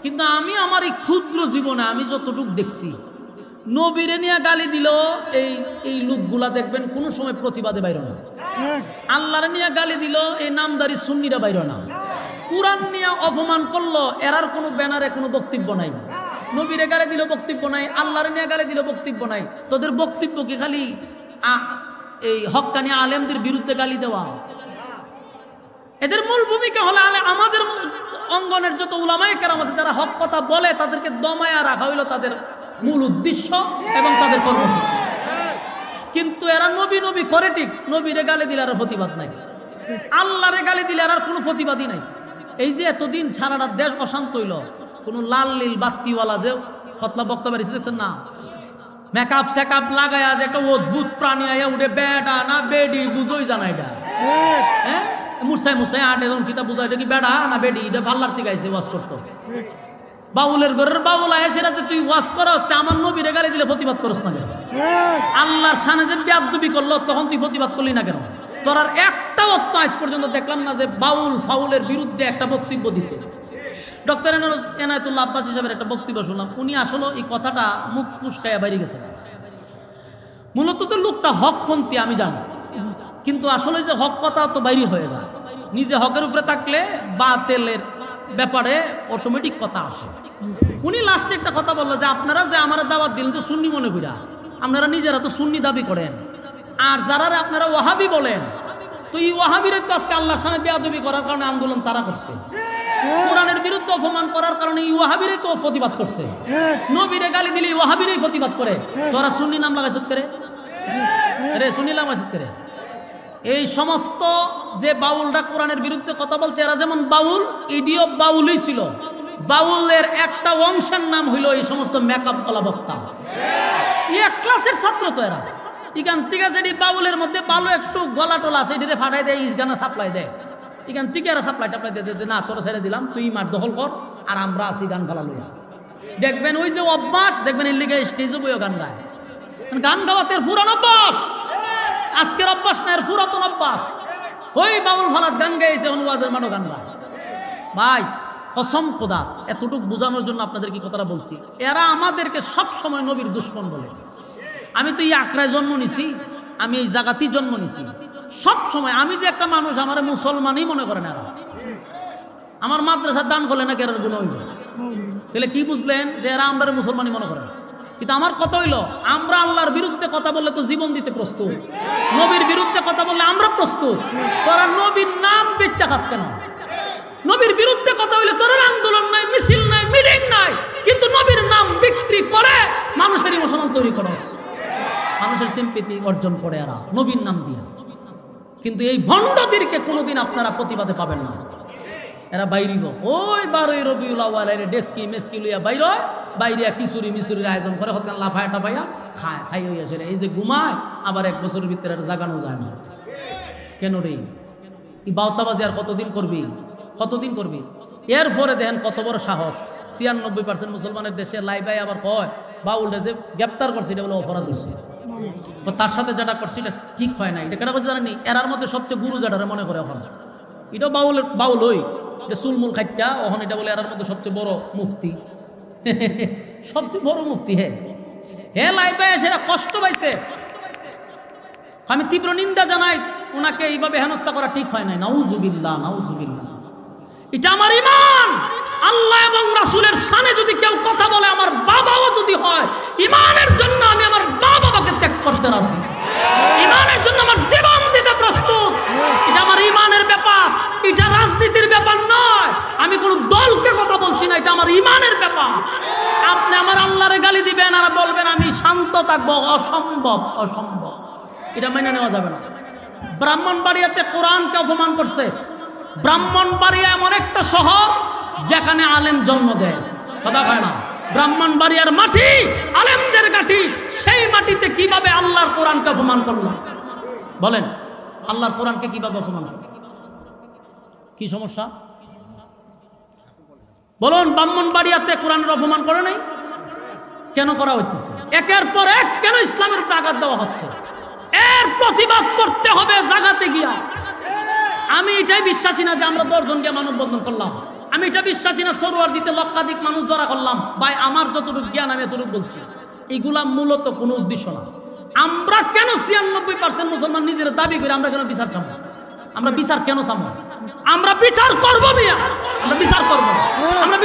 কিন্তু আমি আমার এই ক্ষুদ্র জীবনে আমি যতটুকু দেখছি, নবীরে নিয়ে গালি দিল এই লোকগুলা দেখবেন কোনো সময় প্রতিবাদে বাইর না। আল্লাহরে নিয়ে গালি দিল এই নামদারি সুন্নিরা বাইর না। কুরআন নিয়ে অপমান করলো, এরার কোনো ব্যানারে কোনো বক্তব্য নাই। নবীরে গালি দিল বক্তব্য নাই, আল্লাহরে নিয়ে গালি দিল বক্তব্য নাই। তোদের বক্তব্য কি খালি এই হক্কানি আলেমদের বিরুদ্ধে গালি দেওয়া? এদের মূল ভূমিকা হলো আমাদের অঙ্গনের যত উলামায়ে কেরাম আছে যারা হক কথা বলে তাদেরকে দমায়া রাখা হইল তাদের মূল উদ্দেশ্য এবং তাদের কর্মসূচি। কিন্তু এরা নবী নবী করে ঠিক, নবীরে গালি দিলে আর প্রতিবাদ নাই, আল্লাহরে গালি দিলে আর কোনো প্রতিবাদই নাই। এই যে এতদিন সারাটা দেশ অশান্ত হইল, কোন লাল নীল বাত্তিওয়ালা যে কতলা বক্তব্য দেখছেন না, মেকআপ সেকআপ লাগায়া যে একটা অদ্ভুত প্রাণী আয়া উঠে, বেডা না বেডি বুঝোই জানা এটা, হ্যাঁ মুসাই মুসাই আট এরকম কিতা বুঝা, এটা কি বেডা না বেডি, এটা ভাল্লার থেকে আইসে ওয়াজ করতো। বাউলের ঘরের বাউল আয় সেটা যে তুই ওয়াজ করস, আমার নবীরে গালি দিলে প্রতিবাদ করস না কেন? আল্লাহর শানে যে বেয়াদবি করলো তখন তুই প্রতিবাদ করলি না কেন? তোর আর একটা অর্থ আজ পর্যন্ত দেখলাম না যে বাউল ফাউলের বিরুদ্ধে একটা বক্তব্য দিতে। ডক্টর এনায়েতুল্লাহ আব্বাস হিসাবের একটা বক্তব্য শুনলাম, উনি আসলে এই কথাটা মুখ ফুসকায়া বাইরে গেছেন। মূলত তো লোকটা হকপন্থী আমি জানি, কিন্তু আসলে যে হক কথা তো বাইরে হয়ে যায়। নিজে হকের উপরে থাকলে বাতিলের ব্যাপারে অটোমেটিক কথা আসে। উনি লাস্টে একটা কথা বললো যে আপনারা যে আমার দাওয়াত দিলেন তো সুন্নি মনে কইরা, আপনারা নিজেরা তো সুন্নি দাবি করেন, আর যারা আপনারা ওয়াহাবি বলেন, তো এই ওয়াহাবিরে তো আজকে আল্লাহর সামনে বেয়াদবি করার কারণে আন্দোলন তারা করছে, কোরআনের বিরুদ্ধে অপমান করার কারণে এই ওয়াহাবিরে তো প্রতিবাদ করছে, নবীরে গালি দিলে ওয়াহাবিরেই প্রতিবাদ করে। তোরা সুন্নি নাম লাগাইছত করে রে, সুন্নি নাম লাগাইছত করে। এই সমস্ত যে বাউলরা কোরআনের বিরুদ্ধে কথা বলছে, এরা যেমন বাউল, ইডিও বাউলই ছিল। বাউলের একটা অংশের নাম হইল এই সমস্ত মেকআপ কলা বক্তা। এক ক্লাসের ছাত্র তো এরা। এখান থেকে যেটি বাউলের মধ্যে ভালো একটু গলা টলা আছে, এটিতে ফাটাই দেয়, ইসগানা সাপ্লাই দেয়। এখান থেকে এরা সাপ্লাই টাপ্লাই দিয়ে না তোরা ছেড়ে দিলাম, তুই মাঠ দখল কর, আর আমরা আসি গান ফালা লইয়া। দেখবেন ওই যে অভ্যাস, দেখবেন এর লিগে স্টেজে বইও গান গায়। গান গাওয়াতের পুরান অভ্যাস, আজকের অভ্যাস না, এর পুরাতন অভ্যাস। ওই বাউল ফালাত গান গাইছে, অনুবাজের মাঠও গান গায়। ভাই কসম খোদা, এতটুকু বোঝানোর জন্য আপনাদের কি কথাটা বলছি, এরা আমাদেরকে সব সময় নবীর দুশ্মন বলে। আমি তো এই আকড়ায় জন্ম নিছি, আমি এই জায়গাতেই জন্ম নিছি। সব সময় আমি যে একটা মানুষ, আমার মুসলমানই মনে করেন এরা। আমার মাদ্রাসার দান করলে না কেরার গুণ হইল, তাহলে কি বুঝলেন যে এরা আমরা মুসলমানই মনে করেন। কিন্তু আমার কথা হইল, আমরা আল্লাহর বিরুদ্ধে কথা বললে তো জীবন দিতে প্রস্তুত, নবীর বিরুদ্ধে কথা বললে আমরা প্রস্তুত। তোরা নবীর নাম বেচ্চা খাস কেন? নবীর বিরুদ্ধে কথা হইলে তোর আন্দোলন নাই, মিছিল নাই, মিটিং নাই, কিন্তু নবীর নাম বিক্রি করে মানুষের ইমোশনাল তৈরি করস, মানুষের সিম্পেথি অর্জন করে এরা নবীর নাম দিয়া। কিন্তু এই ভণ্ডদেরকে কোনোদিন আপনারা প্রতিবাদে পাবেন না। এরা বাইরিব ওই 12ই রবিউল আউয়ালের ডেস্কি মেসকি লইয়া বাইর হয়, বাইরিয়া কিশোরী মিশরির আয়োজন করে, হচ্ছে লাফায় টাফাইয়া খায়, খাই হইয়া সেটা এই যে ঘুমায়, আবার এক বছরের ভিতরে জাগানো যায় না। কেন রে এই বাউতাবাজি আর কতদিন করবি, কতদিন করবি? এরপরে দেখেন কত বড় সাহস, 96% মুসলমানের দেশে লাইবাই আবার কয় বাউলটা যে গ্রেপ্তার করছে এটা বলে অপরাধ হচ্ছে, তার সাথে যেটা করছে এটা ঠিক হয় না। এটা কেন করছে জানেনি? এরার মধ্যে সবচেয়ে গুরু যেটা মনে করে এখন, এটাও বাউলের বাউল ওই যে চুলমুল খাইটা ওখান, এটা বলে এরার মধ্যে সবচেয়ে বড় মুফতি, সবচেয়ে বড় মুফতি। হে লাইবাই সেটা কষ্ট পাইছে, আমি তীব্র নিন্দা জানাই। ওনাকে এইভাবে হেনস্থা করা ঠিক হয় নাই। নাউজুবিল্লাহ, নাউজুবিল্লাহ। এটা আমার ঈমান। আল্লাহ এবং রাসূলের শানে যদি কেউ কথা বলে, আমার বাবাও যদি হয়, ঈমানের জন্য আমি আমার বাবাকে ত্যাগ করতে রাজি, ঈমানের জন্য আমার জীবন দিতে প্রস্তুত। এটা আমার ঈমানের ব্যাপার, এটা রাজনীতির ব্যাপার নয়। আমি কোনো দলকে কথা বলছি না, এটা আমার ঈমানের ব্যাপার। আপনি আমার আল্লাহরে গালি দিবেন আর বলবেন আমি শান্ত থাকবো, অসম্ভব, অসম্ভব। এটা মেনে নেওয়া যাবে না। ব্রাহ্মণবাড়িয়াতে কোরআনকে অপমান করছে। ব্রাহ্মণবাড়িয়া এমন একটা শহর যেখানে আলেম জন্ম দেয়, কথা হয় না। ব্রাহ্মণবাড়িয়ার মাটি আলেমদের ঘাঁটি, সেই মাটিতে কিভাবে আল্লাহর কোরআনকে অপমান করলো? বলেন, আল্লাহর কোরআনকে কিভাবে অপমান করলো? কি সমস্যা বলুন? ব্রাহ্মণবাড়িয়াতে কোরআনের অপমান করে নাই? কেন করা হচ্ছে? একের পর এক কেন ইসলামের উপর আঘাত দেওয়া হচ্ছে? এর প্রতিবাদ করতে হবে জাগাতে গিয়া। আমি এটাই বিশ্বাসী না যে আমরা 10 জনকে মানববন্ধন করলাম, আমি এটা বিশ্বাসী না সরোয়ার দিতে লক্ষাধিক মানুষ ধরা করলাম। ভাই আমার যতটুকু জ্ঞান আমি এতটুকু বলছি, এগুলা মূলত কোনো উদ্দেশ্য না। আমরা কেন 96% মুসলমান নিজেরা দাবি করি আমরা কেন বিচার চাবো? আমরা বিচার কেন চাবো? আমরা বিচার করবো মিয়া, আমরা বিচার করবো, আমরা